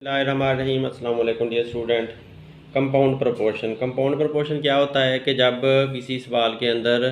बिस्मिल्लाहिर्रहमानिर्रहीम। अस्सलाम वालेकुम डियर स्टूडेंट। कंपाउंड प्रोपोर्शन क्या होता है कि जब किसी सवाल के अंदर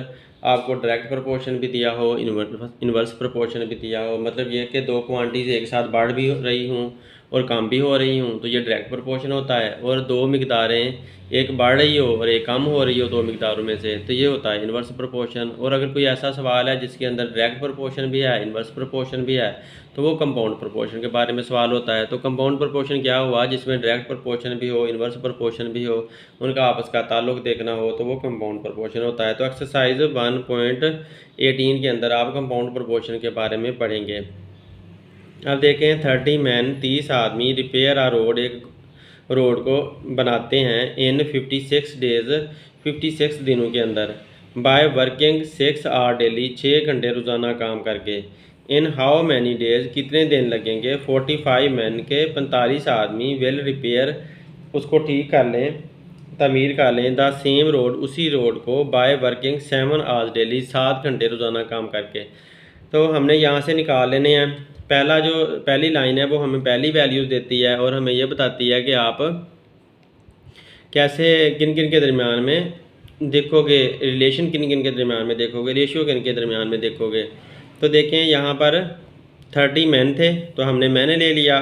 आपको डायरेक्ट प्रोपोर्शन भी दिया हो, इन्वर्स प्रोपोर्शन भी दिया हो, मतलब ये कि दो क्वांटिटीज़ एक साथ बढ़ भी रही हूँ और कम भी हो रही हूँ, तो ये डायरेक्ट प्रोपोर्शन होता है। और दो मिकदारें, एक बढ़ रही हो और एक कम हो रही हो दो मिकदारों में से, तो ये होता है इन्वर्स प्रोपोर्शन। और अगर कोई ऐसा सवाल है जिसके अंदर डायरेक्ट प्रोपोर्शन भी है, इन्वर्स प्रोपोर्शन भी है, तो वो कंपाउंड प्रोपोर्शन के बारे में सवाल होता है। तो कंपाउंड प्रोपोर्शन क्या हुआ, जिसमें डायरेक्ट प्रोपोर्शन भी हो, इन्वर्स प्रोपोर्शन भी हो, उनका आपस का ताल्लुक देखना हो, तो वो कंपाउंड प्रोपोर्शन होता है। तो एक्सरसाइज 1.18 के अंदर आप कंपाउंड प्रोपोर्शन के बारे में पढ़ेंगे। अब देखें, 30 मैन 30 आदमी रिपेयर आ रोड, एक रोड को बनाते हैं इन 56 डेज 56 दिनों के अंदर, बाय वर्किंग 6 आवर डेली 6 घंटे रोज़ाना काम करके। इन हाउ मैनी डेज कितने दिन लगेंगे, 45 मैन के 45 आदमी विल रिपेयर उसको ठीक कर लें, तमीर कर लें, द सेम रोड उसी रोड को, बाय वर्किंग 7 आवर्स डेली 7 घंटे रोज़ाना काम करके। तो हमने यहाँ से निकाल लेने हैं। पहली लाइन है वो हमें पहली वैल्यूज़ देती है और हमें ये बताती है कि आप कैसे किन किन के दरमियान में देखोगे, रिलेशन किन किन के दरमियान में देखोगे, रेशियो किन के दरमियान में देखोगे। तो देखें, यहाँ पर 30 मैन थे तो हमने मैंने ले लिया।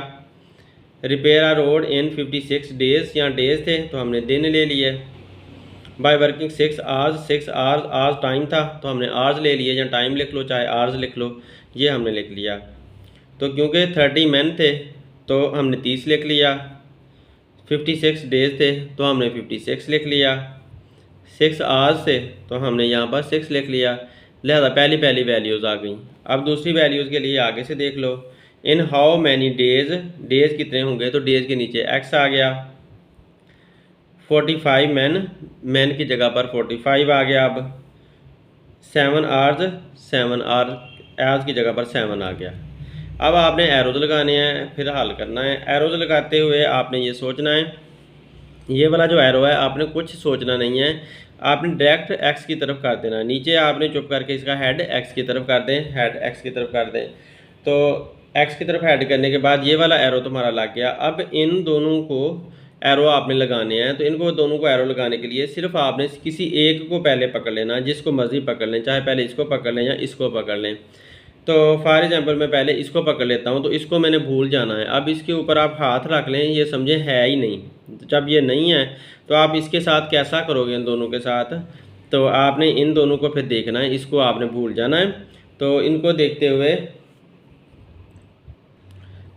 रिपेयर आ रोड इन 56 डेज़, यहाँ डेज़ थे तो हमने दिन ले लिए। By working 6 hours, 6 hours, hours time था तो हमने आवर्स ले लिए, या टाइम लिख लो चाहे आवर्स लिख लो, ये हमने लिख लिया। तो क्योंकि 30 मैन थे तो हमने 30 लिख लिया, 56 डेज थे तो हमने 56 लिख लिया, 6 आवर्स थे तो हमने यहाँ पर 6 लिख लिया। लिहाजा पहली पहली वैल्यूज़ आ गई। अब दूसरी वैल्यूज़ के लिए आगे से देख लो। In how many days, days कितने होंगे, तो डेज़ के नीचे एक्स आ गया। 45 मैन की जगह पर 45 आ गया। अब 7 आवर्स, 7 आवर्स की जगह पर 7 आ गया। अब आपने एरोज लगाने हैं, फिर हल करना है। एरोज लगाते हुए आपने ये सोचना है, ये वाला जो एरो है आपने कुछ सोचना नहीं है, आपने डायरेक्ट एक्स की तरफ कर देना है। नीचे आपने चुप करके इसका हेड एक्स की तरफ कर दें, हेड एक्स की तरफ कर दें। तो एक्स की तरफ हेड करने के बाद ये वाला एरो तुम्हारा लग गया। अब इन दोनों को एरो आपने लगाने हैं, तो इनको दोनों को एरो लगाने के लिए सिर्फ आपने किसी एक को पहले पकड़ लेना, जिसको मर्जी पकड़ लें, चाहे पहले इसको पकड़ लें या इसको पकड़ लें। तो फॉर एग्जांपल मैं पहले इसको पकड़ लेता हूँ, तो इसको मैंने भूल जाना है। अब इसके ऊपर आप हाथ रख लें, ये समझें है ही नहीं। जब ये नहीं है तो आप इसके साथ कैसा करोगे, इन दोनों के साथ, तो आपने इन दोनों को फिर देखना है, इसको आपने भूल जाना है। तो इनको देखते हुए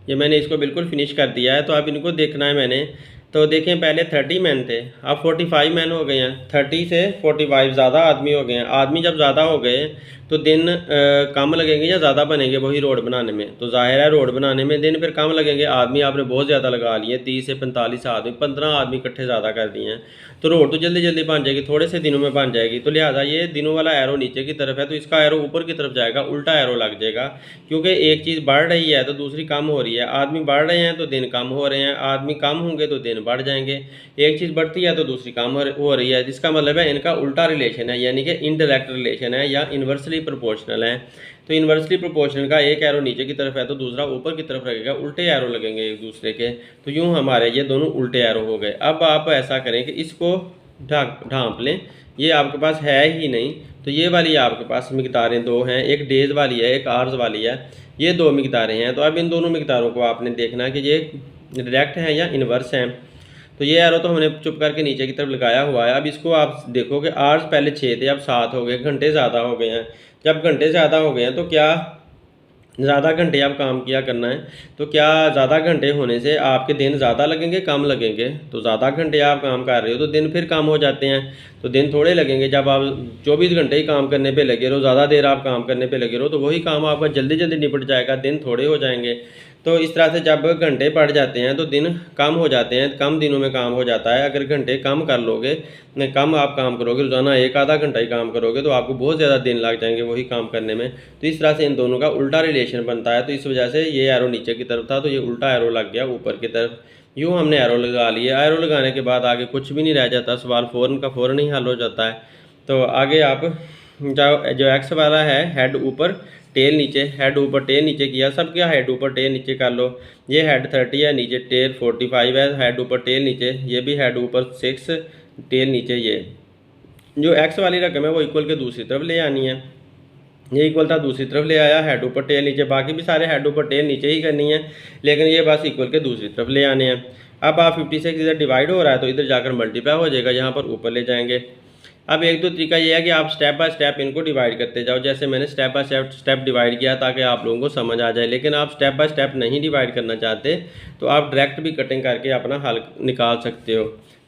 ये मैंने इसको बिल्कुल फिनिश कर दिया है। तो अब इनको देखना है मैंने। तो देखें, पहले 30 मैन थे, अब 45 मैन हो गए हैं। 30 से 45 ज़्यादा आदमी हो गए हैं। आदमी जब ज़्यादा हो गए तो दिन कम लगेंगे या ज़्यादा बनेंगे वही रोड बनाने में, तो जाहिर है रोड बनाने में दिन फिर कम लगेंगे। आदमी आपने बहुत ज़्यादा लगा लिए, 30 से 45 आदमी, 15 आदमी इकट्ठे ज़्यादा कर दिए हैं, तो रोड तो जल्दी जल्दी बन जाएगी, थोड़े से दिनों में बन जाएगी। तो लिहाजा ये दिनों वाला एरो नीचे की तरफ है तो इसका एरो ऊपर की तरफ जाएगा, उल्टा एरो लग जाएगा। क्योंकि एक चीज़ बढ़ रही है तो दूसरी कम हो रही है। आदमी बढ़ रहे हैं तो दिन कम हो रहे हैं, आदमी कम होंगे तो दिन बढ़ जाएंगे। एक चीज़ बढ़ती है तो दूसरी कम हो रही है, जिसका मतलब है इनका उल्टा रिलेशन है, यानी कि इनडायरेक्ट रिलेशन है या इन्वर्सली प्रोपोर्शनल है। तो इन्वर्सली प्रोपोर्शनल का एक एरो नीचे की तरफ है तो दूसरा ऊपर की तरफ लगेगा, उल्टे एरो लगेंगे एक दूसरे के। तो यूँ हमारे ये दोनों उल्टे एरो हो गए। अब आप ऐसा करें कि इसको ढांप लें, ये आपके पास है ही नहीं, तो ये वाली आपके पास मिकदारें दो हैं, एक डेज वाली है एक आवर्स वाली है, ये दो मिकदारें हैं। तो अब इन दोनों मिकदारों को आपने देखना है कि ये डायरेक्ट हैं या इन्वर्स हैं। तो ये एरो तो हमने चुप करके नीचे की तरफ लगाया हुआ है। अब इसको आप देखो कि आवर्स पहले 6 थे अब 7 हो गए, घंटे ज़्यादा हो गए हैं। जब घंटे ज़्यादा हो गए हैं तो क्या ज़्यादा घंटे आप काम किया करना है, तो क्या ज़्यादा घंटे होने से आपके दिन ज़्यादा लगेंगे कम लगेंगे, तो ज़्यादा घंटे आप काम कर रहे हो तो दिन फिर कम हो जाते हैं, तो दिन थोड़े लगेंगे। जब आप 24 घंटे ही काम करने पे लगे रहो, ज़्यादा देर आप काम करने पे लगे रहो, तो वही काम आपका जल्दी जल्दी निपट जाएगा, दिन थोड़े हो जाएंगे। तो इस तरह से जब घंटे बढ़ जाते हैं तो दिन कम हो जाते हैं, कम दिनों में काम हो जाता है। अगर घंटे कम कर लोगे, कम आप काम करोगे, रोज़ाना एक आधा घंटा ही काम करोगे, तो आपको बहुत ज़्यादा दिन लग जाएंगे वही काम करने में। तो इस तरह से इन दोनों का उल्टा रिलेशन बनता है। तो इस वजह से ये एरो नीचे की तरफ था तो ये उल्टा एरो लग गया ऊपर की तरफ। यूँ हमने एरो लगा लिया। एरो लगाने के बाद आगे कुछ भी नहीं रह जाता, सवाल फ़ौरन का फ़ौरन ही हल हो जाता है। तो आगे आप जो एक्स वाला है हेड ऊपर, टेल नीचे, हेड ऊपर टेल नीचे किया, सब क्या हेड ऊपर टेल नीचे कर लो। ये हेड 30 है, नीचे टेल 45 है, हेड ऊपर टेल नीचे, ये भी हेड ऊपर 6 टेल नीचे। ये जो एक्स वाली रकम है वो इक्वल के दूसरी तरफ ले आनी है। ये इक्वल था, दूसरी तरफ ले आया, हेड ऊपर टेल नीचे, बाकी भी सारे हेड ऊपर टेल नीचे ही करनी है, लेकिन ये बस इक्वल के दूसरी तरफ ले आने हैं। अब आप 56 इधर डिवाइड हो रहा है तो इधर जाकर मल्टीप्लाई हो जाएगा, यहाँ पर ऊपर ले जाएंगे। अब एक दो तरीका ये है कि आप स्टेप बाय स्टेप इनको डिवाइड करते जाओ, जैसे मैंने स्टेप बाय स्टेप डिवाइड किया ताकि आप लोगों को समझ आ जाए। लेकिन आप स्टेप बाय स्टेप नहीं डिवाइड करना चाहते तो आप डायरेक्ट भी कटिंग करके अपना हल निकाल सकते हो।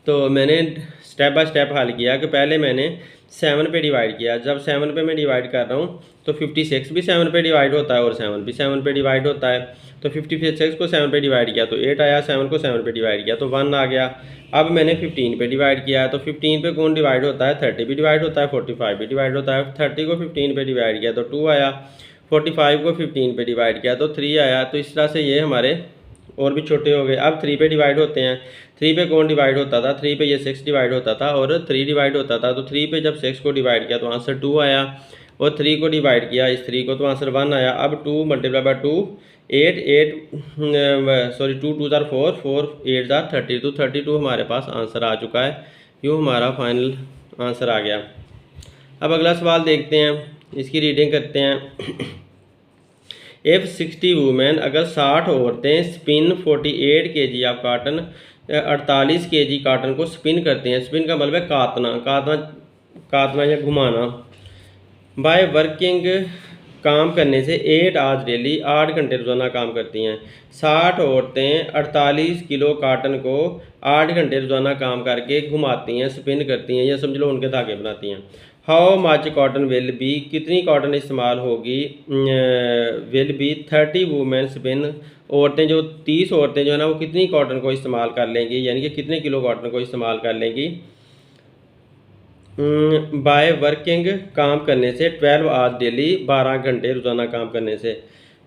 तो मैंने स्टेप बाय स्टेप हल किया कि पहले मैंने 7 पे डिवाइड किया। जब 7 पे मैं डिवाइड कर रहा हूँ तो 56 भी 7 पे डिवाइड होता है और 7 भी 7 पे डिवाइड होता है। तो 56 को 7 पे डिवाइड किया तो 8 आया, 7 को 7 पे डिवाइड किया तो 1 आ गया। अब मैंने 15 पे डिवाइड किया तो 15 पे कौन डिवाइड होता है, 30 भी डिवाइड होता है, 45 भी डिवाइड होता है। 30 को 15 पे डिवाइड किया तो 2 आया, 45 को 15 पे डिवाइड किया तो 3 आया। तो इस तरह से ये हमारे और भी छोटे हो गए। अब 3 पे डिवाइड होते हैं, 3 पे कौन डिवाइड होता था, 3 पे ये 6 डिवाइड होता था और 3 डिवाइड होता था। तो 3 पे जब 6 को डिवाइड किया तो आंसर 2 आया, और 3 को डिवाइड किया इस 3 को तो आंसर 1 आया। अब 2 multiply by 2 8 sorry 2 2 jar 4 4 8 jar 30, तो 32 हमारे पास आंसर आ चुका है। यूँ हमारा फाइनल आंसर आ गया। अब अगला सवाल देखते हैं, इसकी रीडिंग करते हैं। इफ़ 60 वूमेन, अगर 60 औरतें spin 48 kg of cotton, 48 kg cotton को स्पिन करते हैं। स्पिन का मतलब है काटना, काटना, काटना या घुमाना। बाय वर्किंग, काम करने से 8 आवर्स डेली, 8 घंटे रोज़ाना काम करती हैं। 60 औरतें 48 किलो काटन को 8 घंटे रोज़ाना काम करके घुमाती हैं, स्पिन करती हैं, या समझ लो उनके धागे बनाती हैं। How much cotton will be, कितनी कॉटन इस्तेमाल होगी, विल बी 30 वूमेन स्पिन, औरतें जो 30 औरतें जो है ना वो कितनी कॉटन को इस्तेमाल कर लेंगी, यानी कि कितने किलो कॉटन को इस्तेमाल कर लेंगी। बाय वर्किंग, काम करने से 12 आवर्स डेली, 12 घंटे रोज़ाना काम करने से।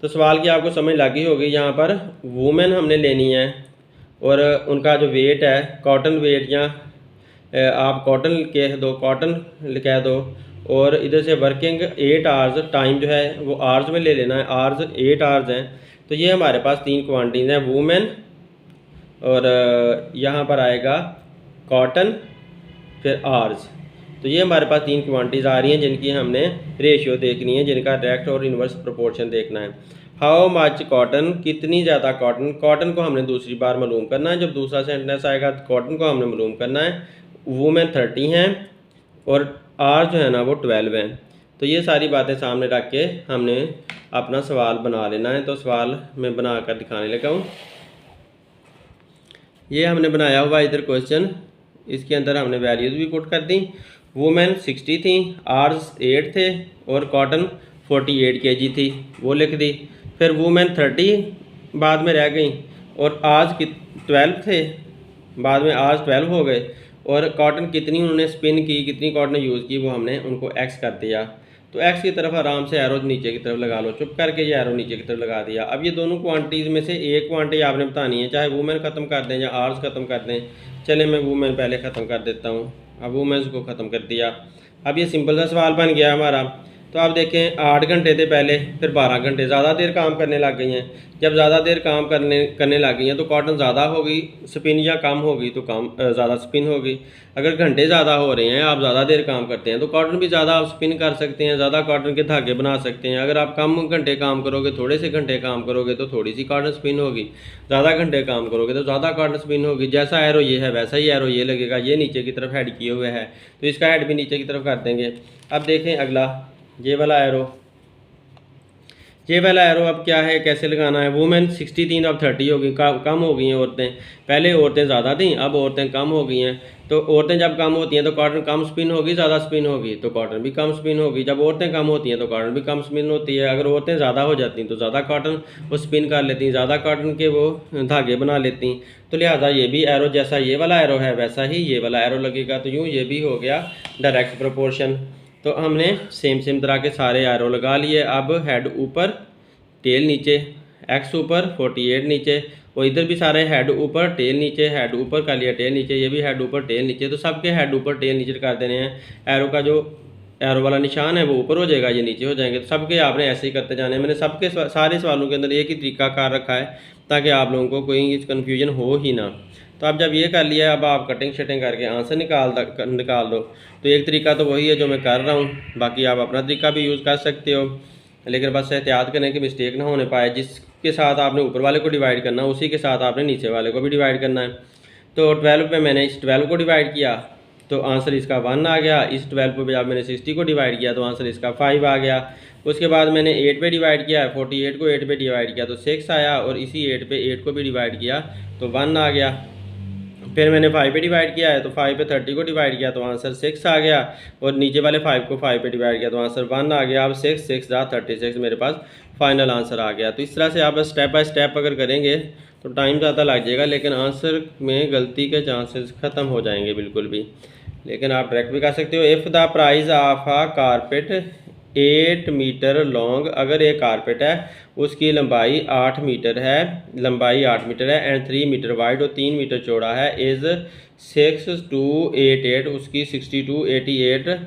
तो सवाल की आपको समझ लगी होगी। यहाँ पर वूमेन हमने लेनी है और उनका जो वेट है, कॉटन वेट, या आप कॉटन कह दो, कॉटन कह दो, और इधर से वर्किंग 8 आवर्स, टाइम जो है वो आवर्स में ले लेना है, आवर्स 8 आवर्स हैं। तो ये हमारे पास 3 क्वांटिटीज़ हैं, वूमेन, और यहाँ पर आएगा कॉटन, फिर आवर्स। तो ये हमारे पास 3 क्वांटिटीज़ आ रही हैं जिनकी हमने रेशियो देखनी है, जिनका डायरेक्ट और इन्वर्स प्रोपोर्शन देखना है। हाउ मच कॉटन, कितनी ज़्यादा कॉटन, कॉटन को हमने दूसरी बार मालूम करना है। जब दूसरा सेंटेंस आएगा कॉटन को हमने मालूम करना है। वूमेन 30 हैं और आर जो है ना वो 12 हैं। तो ये सारी बातें सामने रख के हमने अपना सवाल बना लेना है। तो सवाल मैं बना कर दिखाने लगा हूँ। ये हमने बनाया हुआ इधर क्वेश्चन, इसके अंदर हमने वैल्यूज़ भी पुट कर दी। वुमेन 60 थी, आर्स 8 थे और कॉटन 48 kg थी, वो लिख दी। फिर वुमेन 30 बाद में रह गई और आज की 12 थे, बाद में आज 12 हो गए, और कॉटन कितनी उन्होंने स्पिन की, कितनी कॉटन यूज़ की, वो हमने उनको एक्स कर दिया। तो एक्स की तरफ आराम से एरो नीचे की तरफ लगा लो, चुप करके ये एरो नीचे की तरफ लगा दिया। अब ये दोनों क्वांटिटीज़ में से एक क्वांटिटी आपने बतानी है, चाहे वुमेन ख़त्म कर दें या आर्स ख़त्म कर दें। चले मैं वुमेन पहले ख़त्म कर देता हूँ। अब वुमेन्स को ख़त्म कर दिया। अब ये सिंपल सा सवाल बन गया हमारा। तो आप देखें 8 घंटे थे पहले, फिर 12 घंटे, ज़्यादा देर काम करने लग गई हैं। जब ज़्यादा देर काम करने लग गई हैं तो कॉटन ज़्यादा होगी, स्पिन या कम होगी तो कम ज़्यादा स्पिन होगी। अगर घंटे ज़्यादा हो रहे हैं, आप ज़्यादा देर काम करते हैं, तो कॉटन भी ज़्यादा आप स्पिन कर सकते हैं, ज़्यादा कॉटन के धागे बना सकते हैं। अगर आप कम घंटे काम करोगे, थोड़े से घंटे काम करोगे तो थोड़ी सी कॉटन स्पिन होगी, ज़्यादा घंटे काम करोगे तो ज़्यादा कॉटन स्पिन होगी। जैसा एरो ये है वैसा ही एरो ये लगेगा। ये नीचे की तरफ हेड किए हुए है तो इसका हेड भी नीचे की तरफ कर देंगे। अब देखें अगला, ये वाला एरो, ये वाला एरो अब क्या है, कैसे लगाना है। वुमेन 60 थी, अब 30 हो गई, कम हो गई हैं औरतें। पहले औरतें ज़्यादा थीं, अब औरतें कम हो गई हैं। तो औरतें जब कम होती हैं तो कॉटन कम स्पिन होगी, ज़्यादा स्पिन होगी तो कॉटन भी कम स्पिन होगी। जब औरतें कम होती हैं तो कॉटन भी कम स्पिन होती है। अगर औरतें ज़्यादा हो जाती हैं तो ज़्यादा कॉटन वो स्पिन कर लेती हैं, ज़्यादा कॉटन के वो धागे बना लेती हैं। तो लिहाजा ये भी एरो जैसा ये वाला एरो है वैसा ही ये वाला एरो लगेगा। तो यूँ ये भी हो गया डायरेक्ट प्रोपोर्शन। तो हमने सेम तरह के सारे एरो लगा लिए। अब हेड ऊपर, टेल नीचे, एक्स ऊपर, 48 नीचे, और इधर भी सारे हेड ऊपर टेल नीचे, हेड ऊपर कर लिया टेल नीचे, ये भी हेड ऊपर टेल नीचे। तो सबके हेड ऊपर टेल नीचे कर देने हैं। एरो का जो एरो वाला निशान है वो ऊपर हो जाएगा, ये नीचे हो जाएंगे। तो सबके आपने ऐसे ही करते जाने हैं। मैंने सबके सारे सवालों के अंदर एक ही तरीका कार रखा है ताकि आप लोगों को कोई कन्फ्यूजन हो ही ना। तो अब जब ये कर लिया, अब आप कटिंग शटिंग करके आंसर निकाल दो। तो एक तरीका तो वही है जो मैं कर रहा हूँ, बाकी आप अपना तरीका भी यूज़ कर सकते हो, लेकिन बस एहतियात करने की मिस्टेक ना होने पाए। जिसके साथ आपने ऊपर वाले को डिवाइड करना है उसी के साथ आपने नीचे वाले को भी डिवाइड करना है। तो 12 पे मैंने इस 12 को डिवाइड किया तो आंसर इसका 1 आ गया। इस 12 पे जब मैंने 60 को डिवाइड किया तो आंसर इसका 5 आ गया। उसके बाद मैंने 8 पे डिवाइड किया, 48 को 8 पे डिवाइड किया तो 6 आया, और इसी 8 पे 8 को भी डिवाइड किया तो 1 आ गया। फिर मैंने 5 पे डिवाइड किया है तो 5 पे 30 को डिवाइड किया तो आंसर 6 आ गया, और नीचे वाले 5 को 5 पे डिवाइड किया तो आंसर 1 आ गया। अब 6 6 36 मेरे पास फाइनल आंसर आ गया। तो इस तरह से आप स्टेप बाय स्टेप अगर करेंगे तो टाइम ज़्यादा लग जाएगा, लेकिन आंसर में गलती के चांसेस ख़त्म हो जाएंगे बिल्कुल भी। लेकिन आप डायरेक्ट भी कर सकते हो। If the price of a carpet 8 metre long, अगर एक कारपेट है उसकी लंबाई 8 मीटर है, लंबाई 8 मीटर है, एंड 3 मीटर वाइड और 3 मीटर चौड़ा है, इज़ 6288, उसकी 6288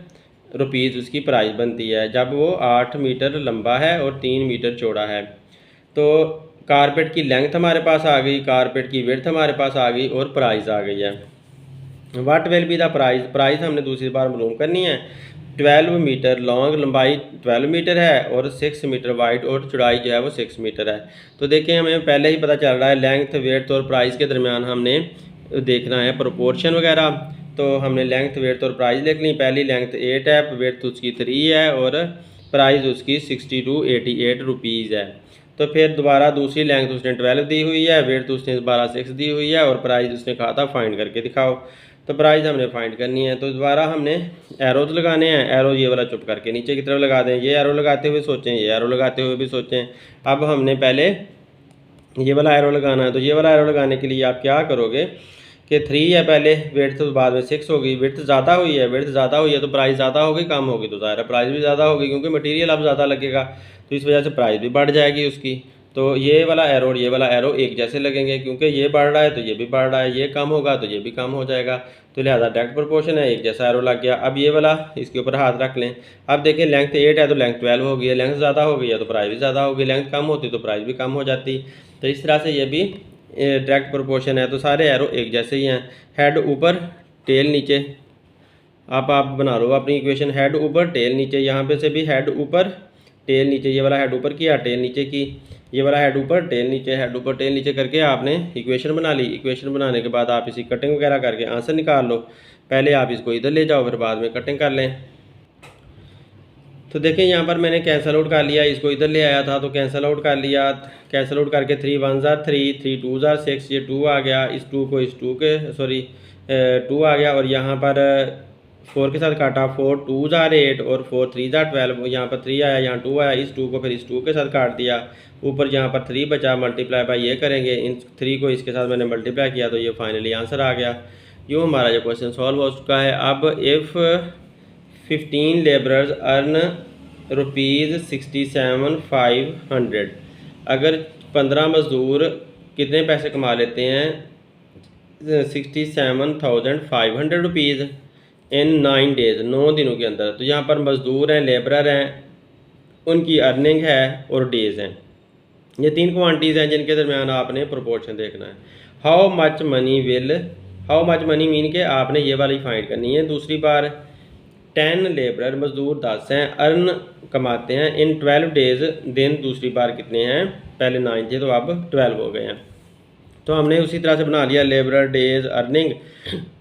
रुपीज़ उसकी प्राइस बनती है जब वो 8 मीटर लंबा है और 3 मीटर चौड़ा है। तो कारपेट की लेंथ हमारे पास आ गई, कारपेट की विड्थ हमारे पास आ गई, और प्राइस आ गई है। What will be the price, price हमने दूसरी बार मालूम करनी है। 12 मीटर लॉन्ग, लंबाई 12 मीटर है, और 6 मीटर वाइड, और चौड़ाई जो है वो 6 मीटर है। तो देखिए हमें पहले ही पता चल रहा है लेंथ, वेड्थ और प्राइस के दरमियान हमने देखना है प्रोपोर्शन वगैरह। तो हमने लेंथ, वेड्थ और प्राइस लिख ली। पहली लेंथ 8 है, वेड्थ उसकी 3 है, और प्राइस उसकी 6288 रुपीज़ है। तो फिर दोबारा दूसरी लेंथ उसने 12 दी हुई है, वेड्थ उसने दोबारा 6 दी हुई है, और प्राइस उसने कहा था फाइंड करके दिखाओ। तो प्राइस हमने फाइंड करनी है। तो दोबारा हमने एरोज लगाने हैं। एरो ये वाला चुप करके नीचे की तरफ लगा दें। ये एरो लगाते हुए सोचें, ये एरो लगाते हुए भी सोचें। अब हमने पहले ये वाला एरो लगाना है। तो ये वाला एरो लगाने के लिए आप क्या करोगे कि 3 है पहले, वेड्थ तो बाद में 6 होगी। वेड्थ ज़्यादा हुई है, वेड्थ ज़्यादा हुई है तो प्राइस ज़्यादा होगी, कम होगी तो ज़ाहिर है प्राइस भी ज़्यादा होगी, क्योंकि मटेरियल अब ज़्यादा लगेगा तो इस वजह से प्राइस भी बढ़ जाएगी उसकी। तो ये वाला एरो और ये वाला एरो एक जैसे लगेंगे, क्योंकि ये बढ़ रहा है तो ये भी बढ़ रहा है, ये कम होगा तो ये भी कम हो जाएगा। तो लिहाजा डायरेक्ट प्रोपोर्शन है, एक जैसा एरो लग गया। अब ये वाला इसके ऊपर हाथ रख लें। अब देखिए लेंथ 8 है तो लेंथ 12 हो गई है, लेंथ ज़्यादा हो गई है तो प्राइस भी ज़्यादा होगी, लेंथ कम होती तो प्राइस भी कम हो जाती। तो इस तरह से ये भी डायरेक्ट प्रोपोर्शन है। तो सारे एरो एक जैसे ही हैं। हेड ऊपर, टेल नीचे। आप बना लो अपनी इक्वेशन, हेड ऊपर टेल नीचे। यहाँ पे से भी हेड ऊपर टेल नीचे, ये वाला हेड ऊपर किया, टेल नीचे की, ये वाला हेड ऊपर टेल नीचे, हेड ऊपर टेल नीचे करके आपने इक्वेशन बना ली। इक्वेशन बनाने के बाद आप इसी कटिंग वगैरह करके आंसर निकाल लो। पहले आप इसको इधर ले जाओ, फिर बाद में कटिंग कर लें। तो देखें यहाँ पर मैंने कैंसल आउट कर लिया, इसको इधर ले आया था तो कैंसल आउट कर लिया। कैंसल आउट करके 3 1 3, 3 2 6, ये 2 आ गया। इस 2 को इस 2 के 2 आ गया, और यहाँ पर 4 के साथ काटा, 4 2 8 और 4 3 12। यहाँ पर 3 आया, यहाँ 2 आया, इस 2 को फिर इस 2 के साथ काट दिया। ऊपर यहाँ पर 3 बचा, मल्टीप्लाई बाय ये करेंगे, इन 3 को इसके साथ मैंने मल्टीप्लाई किया तो ये फाइनली आंसर आ गया। यूँ हमारा जो क्वेश्चन सॉल्व हो चुका है। अब इफ़ 15 लेबरर्स अर्न ₹67,500, अगर 15 मज़दूर कितने पैसे कमा लेते हैं, 67,500 रुपीज़ इन 9 डेज़, 9 दिनों के अंदर। तो यहाँ पर मज़दूर हैं, लेबरर हैं, उनकी अर्निंग है और डेज़ हैं। ये 3 क्वांटिटीज़ हैं जिनके दरमियान आपने प्रोपोर्शन देखना है। हाउ मच मनी मीन के आपने ये वाली फाइंड करनी है। दूसरी बार 10 लेबरर, मज़दूर 10 हैं, अर्न कमाते हैं इन 12 डेज़, दिन दूसरी बार कितने हैं, पहले 9 थे तो अब 12 हो गए हैं। तो हमने उसी तरह से बना लिया लेबरर डेज़ अर्निंग,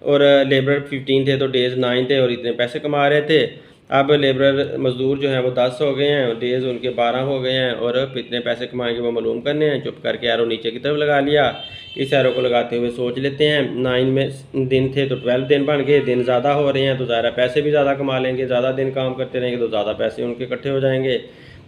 और लेबरर 15 थे तो डेज़ 9 थे और इतने पैसे कमा रहे थे। अब लेबरर मज़दूर जो हैं वो 10 हो गए हैं, डेज़ उनके 12 हो गए हैं, और कितने पैसे कमाएंगे वो मालूम करने हैं। चुप करके एरो नीचे की तरफ लगा लिया। इस एरो को लगाते हुए सोच लेते हैं, 9 में दिन थे तो 12 दिन बन गए, दिन ज़्यादा हो रहे हैं तो ज़्यादा पैसे भी ज़्यादा कमा लेंगे, ज़्यादा दिन काम करते रहेंगे तो ज़्यादा पैसे उनके इकट्ठे हो जाएंगे।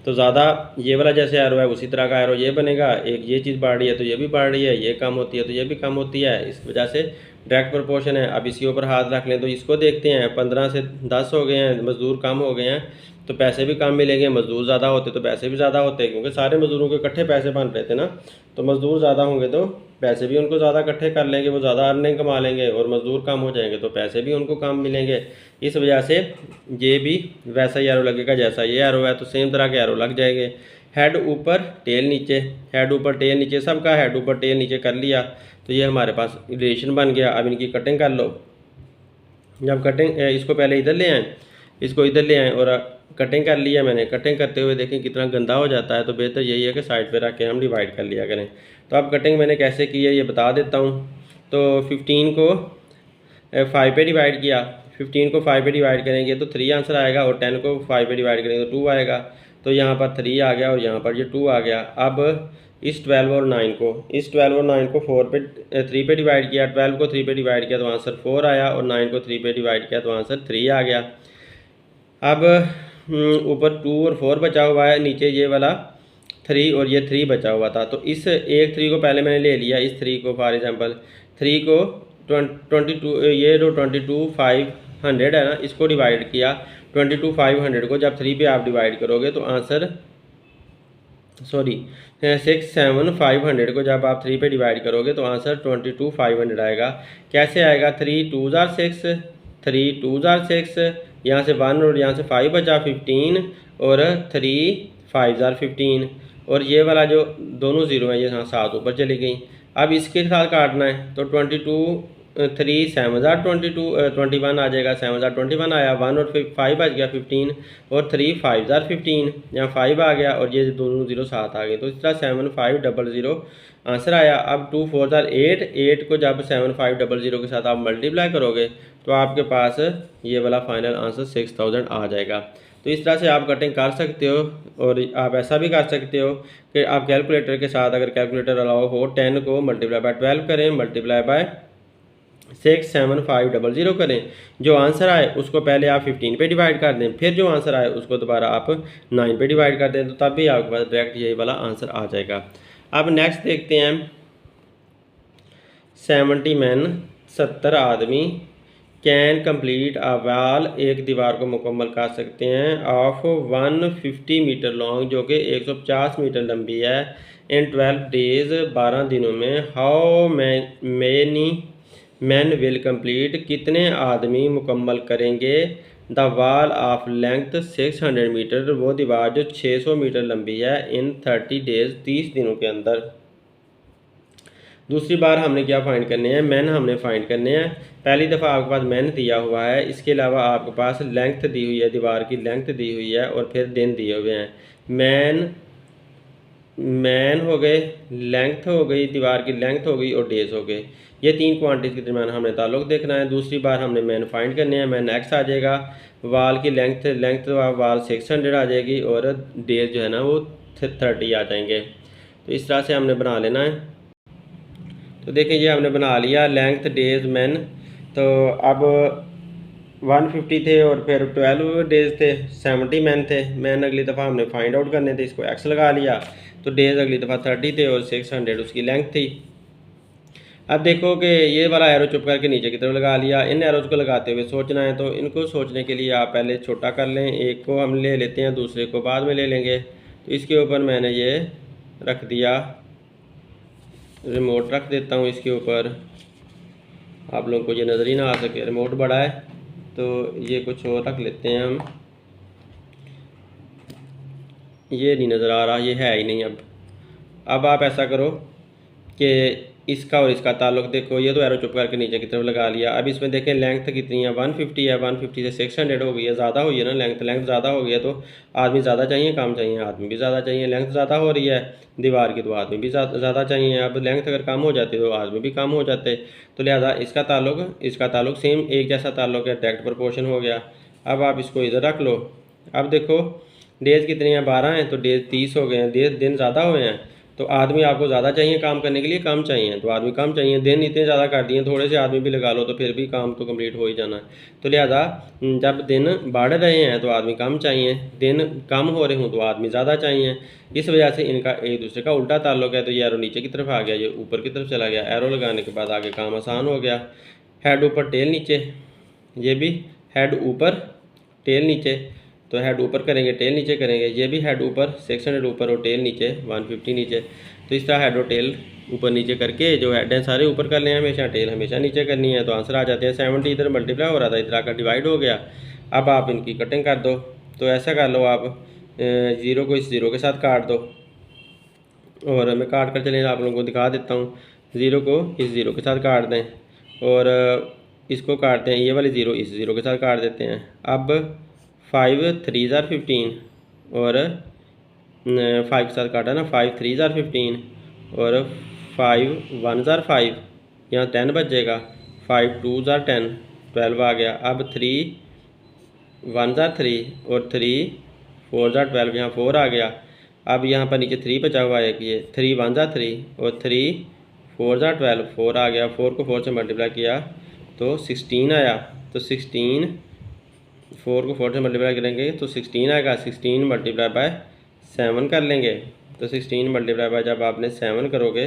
तो ज़्यादा ये वाला जैसे एरो है उसी तरह का एरो ये बनेगा। एक ये चीज़ बढ़ रही है तो ये भी बढ़ रही है, ये कम होती है तो ये भी कम होती है, इस वजह से डायरेक्ट प्रोपोर्शन है। अब इसके ऊपर हाथ रख लें तो इसको देखते हैं, 15 से 10 हो गए हैं, मज़दूर कम हो गए हैं तो पैसे भी कम मिलेंगे, मज़दूर ज़्यादा होते तो पैसे भी ज़्यादा होते, क्योंकि सारे मज़दूरों के इकट्ठे पैसे बन रहे थे ना। तो मज़दूर ज़्यादा होंगे तो पैसे भी उनको ज़्यादा इकट्ठे कर लेंगे, वो ज़्यादा अर्निंग कमा लेंगे, और मज़दूर कम हो जाएंगे तो पैसे भी उनको कम मिलेंगे। इस वजह से ये भी वैसा ही एरो लगेगा जैसा ये एरो है, तो सेम तरह के एरो लग जाएंगे। हेड ऊपर टेल नीचे, हेड ऊपर टेल नीचे, सबका हेड ऊपर टेल नीचे कर लिया, तो ये हमारे पास रिलेशन बन गया। अब इनकी कटिंग कर लो। जब कटिंग इसको पहले इधर ले आएँ, इसको इधर ले आएँ और कटिंग कर लिया मैंने। कटिंग करते हुए देखें कितना गंदा हो जाता है, तो बेहतर यही है कि साइड पे रख के हम डिवाइड कर लिया करें। तो अब कटिंग मैंने कैसे की है ये बता देता हूँ। तो 15 को 5 पे डिवाइड किया, 15 को 5 पे डिवाइड करेंगे तो 3 आंसर आएगा, और 10 को 5 पे डिवाइड करेंगे तो 2 आएगा। तो यहाँ पर 3 आ गया और यहाँ पर ये 2 आ गया। अब इस 12 और 9 को, इस 12 और 9 को 3 पे डिवाइड किया, 12 को 3 पे डिवाइड किया तो आंसर 4 आया, और 9 को 3 पे डिवाइड किया तो आंसर 3 आ गया। अब ऊपर 2 और 4 बचा हुआ है, नीचे ये वाला 3 और ये 3 बचा हुआ था। तो इस एक 3 को पहले मैंने ले लिया, इस 3 को फॉर एग्जांपल 3 को 22, ये जो 22,500 है ना, इसको डिवाइड किया। 22,500 को जब 3 पे आप डिवाइड करोगे तो आंसर 6,7,500 को जब आप 3 पे डिवाइड करोगे तो आंसर 22,500 आएगा। कैसे आएगा? 3 2 जार 6, 3 2 जार 6, यहाँ से 1 और यहाँ से 5 बचा 15, और 3 5 जार 15, और ये वाला जो दोनों ज़ीरो हैं ये यहाँ 7 ऊपर चली गई। अब इसके साथ काटना है तो 22 3 7 जार 21 आ जाएगा, 7 जार 21 आया, 1 और 5 बच गया 15, और 3 5 जार 15, यहाँ 5 आ गया, और ये दोनों 0 7 आ गए। तो इस तरह 7500 आंसर आया। अब 2 4 जार 8, 8 को जब 7500 के साथ आप मल्टीप्लाई करोगे तो आपके पास ये वाला फाइनल आंसर 6000 आ जाएगा। तो इस तरह से आप कटिंग कर सकते हो, और आप ऐसा भी कर सकते हो कि आप कैलकुलेटर के साथ, अगर कैलकुलेटर अलाउ हो, 10 को मल्टीप्लाई बाय 12 करें, मल्टीप्लाई बाय 67500 करें। जो आंसर आए उसको पहले आप 15 पे डिवाइड कर दें, फिर जो आंसर आए उसको दोबारा आप 9 पे डिवाइड कर दें, तो तब भी आपके पास डायरेक्ट यही वाला आंसर आ जाएगा। अब नेक्स्ट देखते हैं 70 मैन, 70 आदमी कैन कंप्लीट अ वॉल, एक दीवार को मुकम्मल कर सकते हैं, ऑफ 150 मीटर लॉन्ग, जो कि 150 मीटर लंबी है, इन 12 डेज, 12 दिनों में। How many man will complete, कितने आदमी मुकम्मल करेंगे, the wall of length 600 metre, वो दीवार जो 600 मीटर लंबी है, इन 30 डेज, 30 दिनों के अंदर। दूसरी बार हमने क्या फाइंड करने हैं? मैन हमने फाइंड करने हैं। पहली दफ़ा आपके पास मैन दिया हुआ है, इसके अलावा आपके पास लेंथ दी हुई है, दीवार की लेंथ दी हुई है, और फिर दिन दिए हुए हैं। मैन हो गए, लेंथ हो गई, दीवार की लेंथ हो गई, और डेज हो गए। ये 3 क्वांटिटीज़ के दरमियान हमने ताल्लुक देखना है। दूसरी बार हमने मैन फाइंड करने हैं। मैन एक्स आ जाएगा, वाल की लेंथ तो वाल 600 आ जाएगी, और डेज जो है ना वो 30 आ जाएंगे। तो इस तरह से हमने बना लेना है। तो देखें ये हमने बना लिया लेंथ, डेज, मैन। तो अब 150 थे और फिर 12 डेज थे, 70 मैन थे। मैन अगली दफ़ा हमने फाइंड आउट करने थे, इसको एक्स लगा लिया। तो डेज अगली दफ़ा 30 थे और 600 उसकी लेंथ थी। अब देखो कि ये वाला एरो चुप करके नीचे की तरफ लगा लिया। इन एरोज को लगाते हुए सोचना है, तो इनको सोचने के लिए आप पहले छोटा कर लें। एक को हम ले लेते हैं, दूसरे को बाद में ले लेंगे। तो इसके ऊपर मैंने ये रख दिया, रिमोट रख देता हूँ इसके ऊपर, आप लोगों को ये नज़र ही ना आ सके, रिमोट बड़ा है तो ये कुछ और रख लेते हैं हम। ये नहीं नज़र आ रहा, ये है ही नहीं। अब आप ऐसा करो कि इसका और इसका ताल्लुक देखो, ये तो एरो चुप करके नीचे की तरफ लगा लिया। अब इसमें देखें लेंथ कितनी है, 150 है, 150 से 600 हो गई है, ज़्यादा हुई है ना लेंथ ज़्यादा हो गई है। तो आदमी ज़्यादा चाहिए, काम चाहिए, आदमी भी ज़्यादा चाहिए। लेंथ ज़्यादा हो रही है दीवार की, तो आदमी भी ज़्यादा चाहिए। अब लेंथ अगर कम हो जाती तो आदमी भी कम हो जाते, तो लिहाजा इसका ताल्लुक सेम एक जैसा ताल्लुक है, डायरेक्ट प्रोपोर्शन हो गया। अब आप इसको इधर रख लो। अब देखो डेज कितने हैं, 12 हैं, तो डेज 30 हो गए हैं। दिन ज़्यादा हुए हैं, तो आदमी आपको ज़्यादा चाहिए काम करने के लिए, कम चाहिए तो आदमी कम चाहिए। दिन इतने ज़्यादा कर दिए, थोड़े से आदमी भी लगा लो तो फिर भी काम तो कंप्लीट हो ही जाना है। तो लिहाजा जब दिन बढ़ रहे हैं तो आदमी कम चाहिए, दिन कम हो रहे हों तो आदमी ज़्यादा चाहिए। इस वजह से इनका एक दूसरे का उल्टा ताल्लुक है। तो ये एरो नीचे की तरफ आ गया, ये ऊपर की तरफ चला गया। एरो लगाने के बाद आगे काम आसान हो गया। हेड ऊपर टेल नीचे, ये भी हेड ऊपर टेल नीचे। तो हेड ऊपर करेंगे, टेल नीचे करेंगे। ये भी हेड ऊपर 600 ऊपर और टेल नीचे 150 नीचे। तो इस तरह हेड और टेल ऊपर नीचे करके जो हेड हैं सारे ऊपर कर लें हमेशा, टेल हमेशा नीचे करनी है। तो आंसर आ जाते हैं 70। इधर मल्टीप्लाई हो रहा था, इधर आकर डिवाइड हो गया। अब आप इनकी कटिंग कर दो। तो ऐसा कर लो आप, ज़ीरो को इस ज़ीरो के साथ काट दो, और मैं काट कर चले आप लोगों को दिखा देता हूँ। ज़ीरो को इस ज़ीरो के साथ काट दें, और इसको काटते हैं, ये वाली ज़ीरो इस ज़ीरो के साथ काट देते हैं। अब 5 3 ज़ार 15, और 5 के साथ काटा ना, 5 3 ज़ार 15, और 5 1 ज़ार 5, यहाँ 10 बचेगा। 5 2 ज़ार 10, 12 आ गया। अब 3 1 ज़ार 3, और 3 4 ज़ार 12, यहाँ 4 आ गया। अब यहाँ पर नीचे 3 बचा हुआ है, कि ये 3 1 ज़ार 3, और 3 4 ज़ार 12, 4 आ गया। 4 को 4 से मल्टीप्लाई किया तो 16 आया। तो 16, 4 को 4 से मल्टीप्लाई करेंगे तो 16 आएगा। 16 मल्टीप्लाई बाय 7 कर लेंगे। तो 16 मल्टीप्लाई बाय जब आपने 7 करोगे,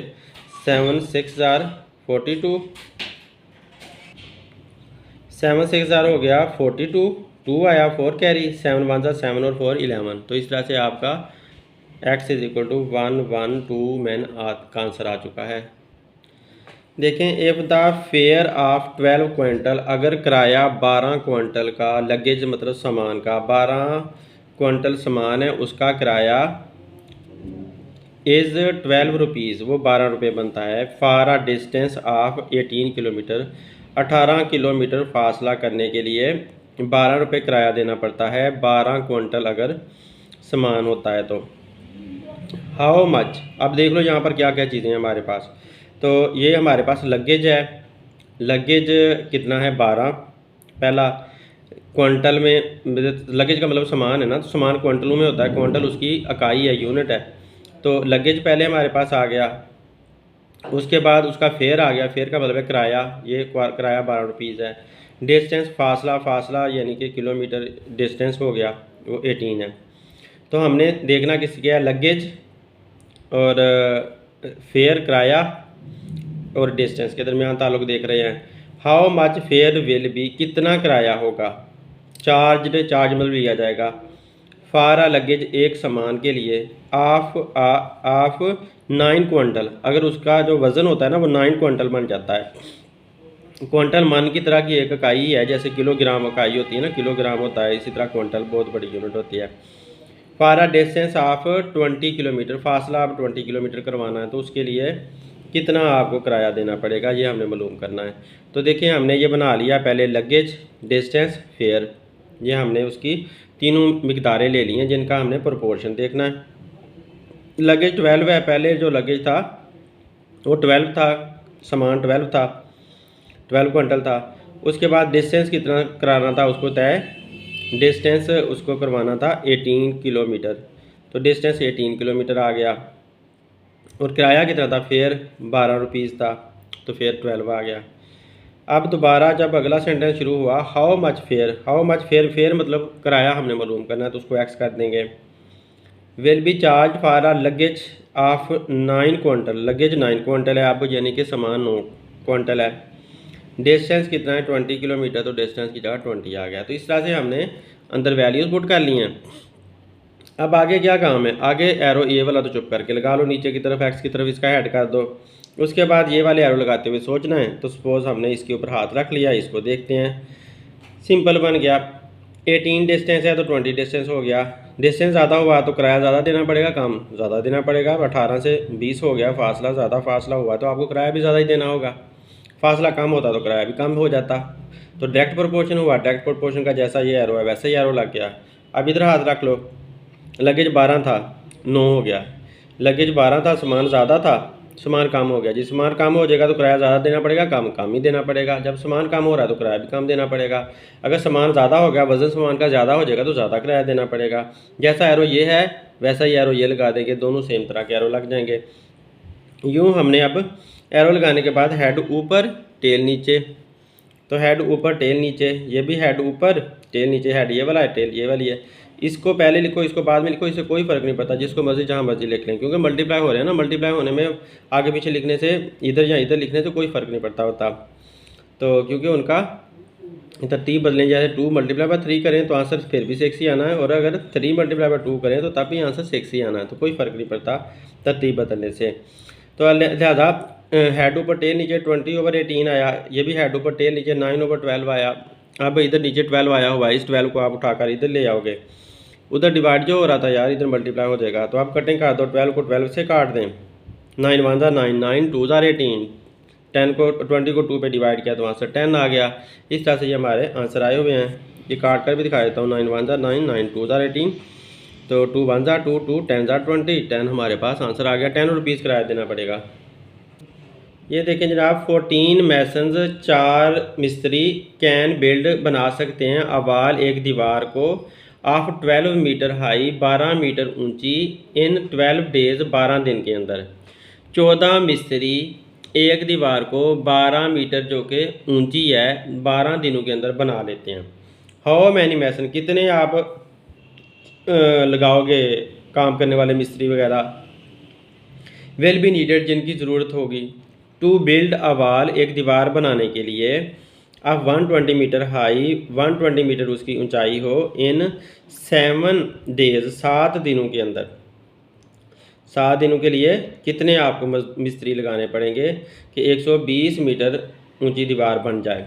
7 6 ज़ार 42, 7 6 ज़ार हो गया 42, 2 आया 4 कैरी, 7 1 ज़ार 7 और 4 11। तो इस तरह से आपका x = 1 1 2 मैन का आंसर आ चुका है। देखें, if the fair of 12 quintal, अगर किराया 12 क्विंटल का, लगेज मतलब सामान का 12 क्विंटल सामान है, उसका किराया इज़ 12 रुपीज़, वो 12 रुपये बनता है। For a distance of 18 kilometre, 18 kilometre फासला करने के लिए 12 रुपये किराया देना पड़ता है। 12 क्विंटल अगर सामान होता है तो हाउ मच। अब देख लो यहाँ पर क्या क्या चीज़ें हैं हमारे पास। तो ये हमारे पास लगेज है, लगेज कितना है 12। पहला क्विंटल में, लगेज का मतलब सामान है ना, तो सामान क्विंटलों में होता है, क्विंटल उसकी इकाई है, यूनिट है। तो लगेज पहले हमारे पास आ गया, उसके बाद उसका फेयर आ गया। फेयर का मतलब है किराया, ये किराया 12 रुपीज़ है। डिस्टेंस फासला, फासला यानी कि किलोमीटर डिस्टेंस हो गया, वो 18 है। तो हमने देखना किस क्या है, लगेज और फेयर किराया और डिस्टेंस के दरमियान ताल्लुक देख रहे हैं। How much fair will be, कितना किराया होगा। चार्ज मतलब लिया जाएगा। फॉर अ लगेज, एक सामान के लिए, ऑफ 9 क्विंटल, अगर उसका जो वज़न होता है ना वो 9 क्विंटल बन जाता है। क्विंटल मन की तरह की एक इकाई है, जैसे किलोग्राम इकाई होती है ना, किलोग्राम होता है, इसी तरह क्विंटल बहुत बड़ी यूनिट होती है। For a distance of 20 kilometre, फासला आप 20 किलोमीटर करवाना है, तो उसके लिए कितना आपको किराया देना पड़ेगा, ये हमने मालूम करना है। तो देखिए, हमने ये बना लिया पहले लगेज, डिस्टेंस, फेयर, ये हमने उसकी तीनों मिकदारें ले ली हैं जिनका हमने प्रोपोर्शन देखना है। लगेज 12 है, पहले जो लगेज था वो 12 था, सामान 12 था, 12 क्विंटल था। उसके बाद डिस्टेंस कितना कराना था उसको तय, डिस्टेंस उसको करवाना था 18 किलोमीटर। तो डिस्टेंस 18 किलोमीटर आ गया। और किराया कितना था, फेयर 12 रुपीज़ था, तो फेयर 12 आ गया। अब दोबारा जब अगला सेंटेंस शुरू हुआ, how much fair, how much fair, fair मतलब किराया हमने मालूम करना है, तो उसको एक्स कर देंगे। Will be charge for a luggage of 9 quintal, luggage 9 quintal है अब, यानी कि सामान 9 क्विंटल है। डिस्टेंस कितना है 20 किलोमीटर, तो डिस्टेंस की जगह 20 आ गया। तो इस तरह से हमने अंदर वैल्यूज़ पुट कर ली हैं। अब आगे क्या काम है, आगे एरो ये वाला तो चुप करके लगा लो, नीचे की तरफ एक्स की तरफ इसका हेड कर दो। उसके बाद ये वाले एरो लगाते हुए सोचना है। तो सपोज़ हमने इसके ऊपर हाथ रख लिया, इसको देखते हैं, सिंपल बन गया। 18 डिस्टेंस है तो 20 डिस्टेंस हो गया। डिस्टेंस ज़्यादा हुआ तो किराया ज़्यादा देना पड़ेगा, कम ज़्यादा देना पड़ेगा। 18 से 20 हो गया, फासला ज़्यादा फासला हुआ तो आपको किराया भी ज़्यादा ही देना होगा। फासला कम होता तो किराया भी कम हो जाता। तो डायरेक्ट प्रोपोर्शन हुआ, डायरेक्ट प्रोपोर्शन का जैसा ये एरो है वैसे ही एरो लग गया। अब इधर हाथ रख लो, लगेज 12 था, 9 हो गया। लगेज 12 था, सामान ज़्यादा था, सामान कम हो गया। जिस सामान कम हो जाएगा तो किराया ज़्यादा देना पड़ेगा, कम ही देना पड़ेगा। जब सामान कम हो रहा है तो किराया भी कम देना पड़ेगा। अगर सामान ज़्यादा हो गया, वज़न सामान का ज़्यादा हो जाएगा तो ज़्यादा किराया देना पड़ेगा। जैसा एरो ये है वैसा ही एरो ये लगा देंगे, दोनों सेम तरह के एरो लग जाएंगे। यूँ हमने अब एरो लगाने के बाद हेड ऊपर टेल नीचे, तो हेड ऊपर टेल नीचे, ये भी हेड ऊपर टेल नीचे, हेड ये वाला है, टेल ये वाली है। इसको पहले लिखो, इसको बाद में लिखो, इससे कोई फ़र्क नहीं पड़ता, जिसको मर्जी जहाँ मर्जी लिख लें, क्योंकि मल्टीप्लाई हो रहे हैं ना। मल्टीप्लाई होने में आगे पीछे लिखने से, इधर या इधर लिखने से कोई फ़र्क नहीं पड़ता होता। तो क्योंकि उनका तरतीब बदलें, जैसे 2 मल्टीप्लाई बाय 3 करें तो आंसर फिर भी 6 ही आना है, और अगर 3 मल्टीप्लाई बाय 2 करें तो तब भी आंसर 6 ही आना है। तो कोई फ़र्क नहीं पड़ता तरतीब बदलने से। तो लिहाजा हेड ऊपर टेल नीचे 20/18 आया, ये भी हेड ऊपर टेल नीचे 9/12 आया। अब इधर नीचे 12 आया हुआ है, इस 12 को आप उठाकर इधर ले आओगे, उधर डिवाइड जो हो रहा था यार इधर मल्टीप्लाई हो जाएगा। तो आप कटिंग कर दो, 12 को 12 से काट दें, 9 1 9, 9 2 18, 10 को 20 को 2 पे डिवाइड किया तो आंसर 10 आ गया। इस तरह से ये हमारे आंसर आए हुए हैं। ये काट कर भी दिखा देता हूँ, 9 1 9, 9 2 18, तो 2 1 2, 2 10 20, 10 हमारे पास आंसर आ गया। 10 रुपीज़ किराया देना पड़ेगा। ये देखें जनाब, 14 मैसन्स 4 मिस्त्री कैन बिल्ड बना सकते हैं अ वॉल एक दीवार को ऑफ 12 मीटर हाई 12 मीटर ऊंची इन 12 डेज 12 दिन के अंदर। 14 मिस्त्री एक दीवार को 12 मीटर जो कि ऊंची है 12 दिनों के अंदर बना लेते हैं। हाउ मैनी मैसन, कितने आप लगाओगे काम करने वाले मिस्त्री वगैरह, विल बी नीडेड जिनकी ज़रूरत होगी, टू बिल्ड अ वॉल एक दीवार बनाने के लिए, अब 120 मीटर हाई 120 मीटर उसकी ऊंचाई हो, इन 7 डेज 7 दिनों के अंदर। 7 दिनों के लिए कितने आपको मिस्त्री लगाने पड़ेंगे कि 120 मीटर ऊंची दीवार बन जाए।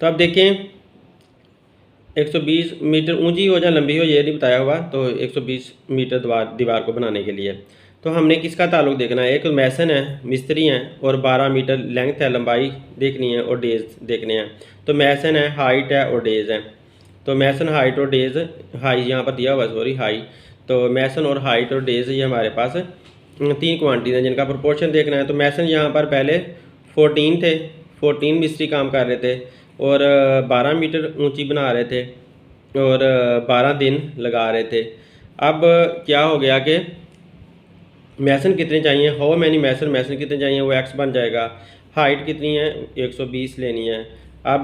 तो अब देखें 120 मीटर ऊंची हो या लंबी हो ये नहीं बताया हुआ, तो 120 मीटर दीवार को बनाने के लिए तो हमने किसका ताल्लुक देखना है, एक मैसन है मिस्त्री हैं और 12 मीटर लेंथ है, लंबाई देखनी है और डेज देखने हैं। तो मैसन है, हाइट है और डेज है। तो मैसन हाइट और डेज, हाई यहाँ पर दिया हुआ सॉरी हाई, तो मैसन और हाइट और डेज ये हमारे पास 3 क्वांटिटीज हैं जिनका प्रोपोर्शन देखना है। तो मैसन यहाँ पर पहले 14 थे, 14 मिस्त्री काम कर रहे थे और 12 मीटर ऊंची बना रहे थे और 12 दिन लगा रहे थे। अब क्या हो गया कि मैसन कितने चाहिए, हाउ मैनी मैसन, मैसन कितने चाहिए वो एक्स बन जाएगा। हाइट कितनी है 120 लेनी है। अब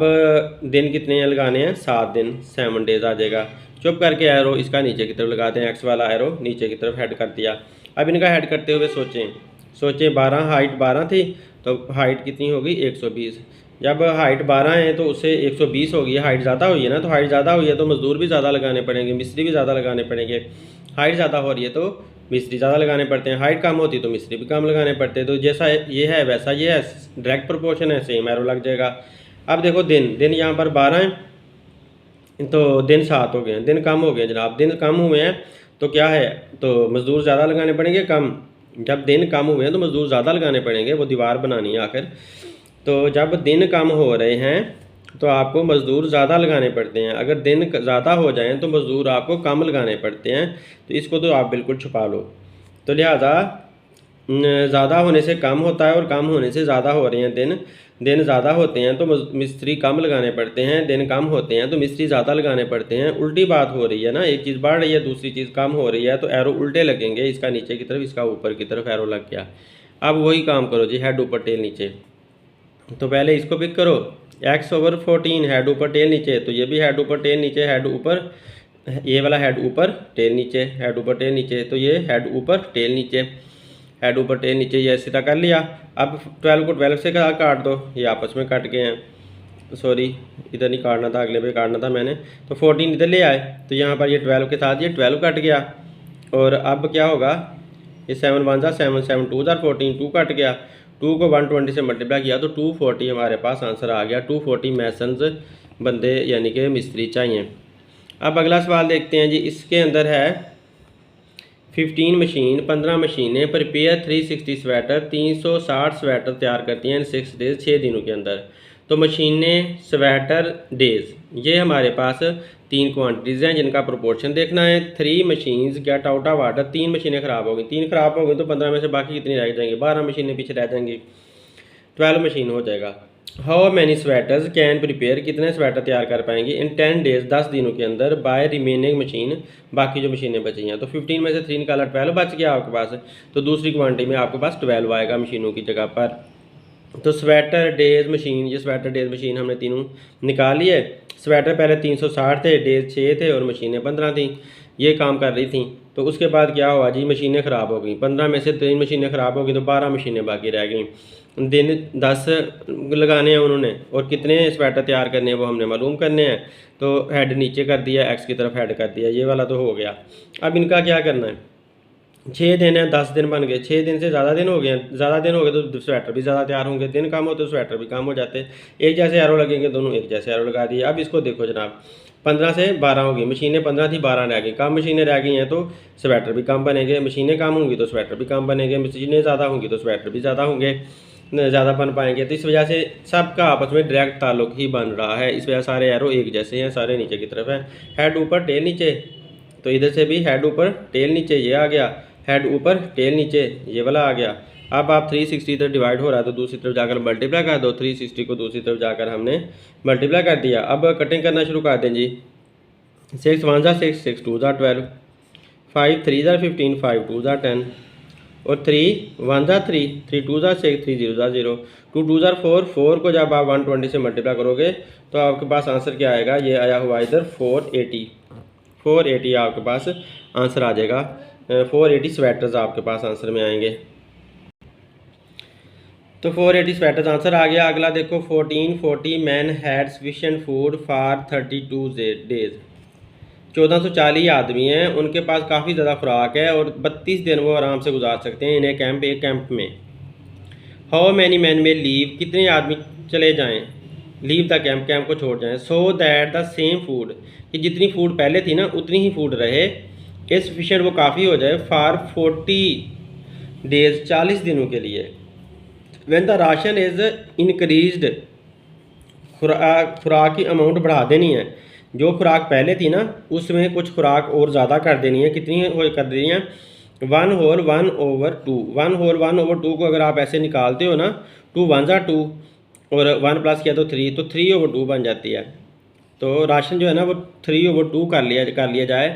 दिन कितने हैं लगाने हैं 7 दिन, 7 डेज आ जाएगा। चुप करके एरो इसका नीचे की तरफ लगाते हैं, एक्स वाला एरो नीचे की तरफ हेड कर दिया। अब इनका हेड करते हुए सोचें 12 हाइट 12 थी तो हाइट कितनी होगी 120। जब हाइट 12 है तो उससे 120 होगी, हाइट ज़्यादा हुई है ना, तो हाइट ज़्यादा हुई है तो मज़दूर भी ज़्यादा लगाने पड़ेंगे, मिस्त्री भी ज़्यादा लगाने पड़ेंगे। हाइट ज़्यादा हो रही है तो मिस्त्री ज़्यादा लगाने पड़ते हैं, हाइट कम होती है तो मिस्त्री भी कम लगाने पड़ते हैं। तो जैसा ये है वैसा ये है, डायरेक्ट प्रोपोर्शन है, सेम एरो लग जाएगा। अब देखो दिन यहाँ पर 12 हैं तो दिन 7 हो गए हैं, दिन कम हो गए जनाब, दिन कम हुए हैं तो क्या है, तो मज़दूर ज़्यादा लगाने पड़ेंगे कम। जब दिन कम हुए हैं तो मज़दूर ज़्यादा लगाने पड़ेंगे, वो दीवार बनानी है आखिर। तो जब दिन कम हो रहे हैं तो आपको मज़दूर ज़्यादा लगाने पड़ते हैं, अगर दिन ज़्यादा हो जाएं तो मज़दूर आपको कम लगाने पड़ते हैं। तो इसको तो आप बिल्कुल छुपा लो। तो लिहाजा ज़्यादा होने से कम होता है और कम होने से ज़्यादा हो रहे हैं। दिन ज़्यादा होते हैं तो मिस्त्री कम लगाने पड़ते हैं, दिन कम होते हैं तो मिस्त्री ज़्यादा लगाने पड़ते हैं। उल्टी बात हो रही है ना, एक चीज़ बढ़ रही है दूसरी चीज़ कम हो रही है, तो एरो उल्टे लगेंगे, इसका नीचे की तरफ इसका ऊपर की तरफ एरो लग गया। अब वही काम करो जी, हेड ऊपर टेल नीचे। तो पहले इसको पिक करो, x/14 हेड ऊपर टेल नीचे, तो ये भी हेड ऊपर टेल नीचे, हेड ऊपर, ये वाला हेड ऊपर टेल नीचे, हेड ऊपर टेल नीचे, तो ये हेड ऊपर टेल नीचे, हेड ऊपर टेल नीचे, ये सीधा कर लिया। अब 12 को 12 से काट दो, ये आपस में कट गए हैं, सॉरी इधर नहीं काटना था, अगले पे काटना था मैंने। तो 14 इधर ले आए तो यहाँ पर ये 12 के साथ ये 12 कट गया। और अब क्या होगा, ये 7 1 7, 7 2 14, 2 कट गया, 2 को 120 से मल्टीप्लाई किया तो 240 हमारे पास आंसर आ गया। 240 मैसन्स बंदे यानी कि मिस्त्री चाहिए। अब अगला सवाल देखते हैं जी, इसके अंदर है 15 मशीन 15 मशीनें प्रिपेयर 360 स्वेटर 360 स्वेटर तैयार करती हैं इन 6 डेज 6 दिनों के अंदर। तो मशीनें स्वेटर डेज, ये हमारे पास 3 क्वांटिटीज़ हैं जिनका प्रोपोर्शन देखना है। 3 machines get out of order, 3 मशीनें ख़राब हो गई, 3 ख़राब हो गई तो 15 में से बाकी कितनी रह जाएंगी, 12 मशीनें पीछे रह जाएंगी, 12 मशीन हो जाएगा। How many sweaters can prepare, कितने स्वेटर तैयार कर पाएंगे इन 10 डेज 10 दिनों के अंदर बाय रिमेनिंग मशीन, बाकी जो मशीनें बची हैं। तो 15 में से 3 निकाला, 12 बच गया आपके पास, तो दूसरी क्वांटिटी में आपके पास 12 आएगा मशीनों की जगह पर। तो स्वेटर डेज मशीन, ये स्वेटर डेज मशीन हमने तीनों निकाल लिए। स्वेटर पहले 360 थे, डेज 6 थे और मशीनें 15 थी, ये काम कर रही थी। तो उसके बाद क्या हुआ जी, मशीनें ख़राब हो गई, 15 में से 3 मशीनें ख़राब हो गई तो 12 मशीनें बाकी रह गई। दिन 10 लगाने हैं उन्होंने और कितने स्वेटर तैयार करने हैं वो हमने मालूम करने हैं। तो हेड नीचे कर दिया, एक्स की तरफ हेड कर दिया, ये वाला तो हो गया। अब इनका क्या करना है, 6 दिन है, 10 दिन बन गए, 6 दिन से ज़्यादा दिन हो गए हैं, ज़्यादा दिन हो गए तो स्वेटर भी ज़्यादा तैयार होंगे, दिन कम होते तो स्वेटर भी कम हो जाते। एक जैसे एरो लगेंगे, दोनों एक जैसे एरो लगा दिए। अब इसको देखो जनाब, 15 से 12 होगी, मशीनें 15 थी 12 रह गई, कम मशीनें रह गई हैं तो स्वेटर भी कम बनेंगे, मशीनें कम होंगी तो स्वेटर भी कम बनेंगे, मशीनें ज़्यादा होंगी तो स्वेटर भी ज़्यादा होंगे, ज़्यादा बन पाएंगे। तो इस वजह से सबका आपस में डायरेक्ट ताल्लुक ही बन रहा है, इस वजह सारे एरो एक जैसे हैं, सारे नीचे की तरफ हैं। हेड ऊपर टेल नीचे, तो इधर से भी हेड ऊपर टेल नीचे, ये आ गया, हेड ऊपर टेल नीचे, ये वाला आ गया। अब आप 360 इधर डिवाइड हो रहा है तो दूसरी तरफ जाकर मल्टीप्लाई कर दो, 360 को दूसरी तरफ जाकर हमने मल्टीप्लाई कर दिया। अब कटिंग करना शुरू कर दें जी। 6 1 ज़ा 6, 6 2 ज़ा 12, 5 3 ज़ा 15, 5 2 ज़ा 10 और 3 1 ज़ा 3, 3 2 ज़ा 6, 3 0 ज़ा 0, 2 2 ज़ा 4, 4 को जब आप 120 से मल्टीप्लाई करोगे तो आपके पास आंसर क्या आएगा, ये आया हुआ इधर 480, 480 आपके पास आंसर आ जाएगा। 480 स्वेटर्स आपके पास आंसर में आएंगे। तो 480 स्वेटर्स आंसर आ गया। अगला देखो, 1440 man had sufficient food for 32 days. 1440 आदमी हैं, उनके पास काफ़ी ज़्यादा खुराक है और 32 दिन वो आराम से गुजार सकते हैं इन ए कैंप, एक कैंप में। हाउ मैनी मैन में लीव, कितने आदमी चले जाएं, लीव द कैंप, कैंप को छोड़ जाएं, so that the same food, कि जितनी फूड पहले थी ना उतनी ही फूड रहे, ये सफिशिएंट वो काफ़ी हो जाए, फॉर 40 डेज 40 दिनों के लिए। When the ration is increased, खुराक की अमाउंट बढ़ा देनी है, जो खुराक पहले थी ना उसमें कुछ खुराक और ज़्यादा कर देनी है, कितनी हो कर देनी है, 1/1/2, 1/1/2 को अगर आप ऐसे निकालते हो ना, 2 1 ज़ा 2 और 1 प्लस किया तो 3, तो 3/2 बन जाती है। तो राशन जो है ना वो 3/2 कर लिया जाए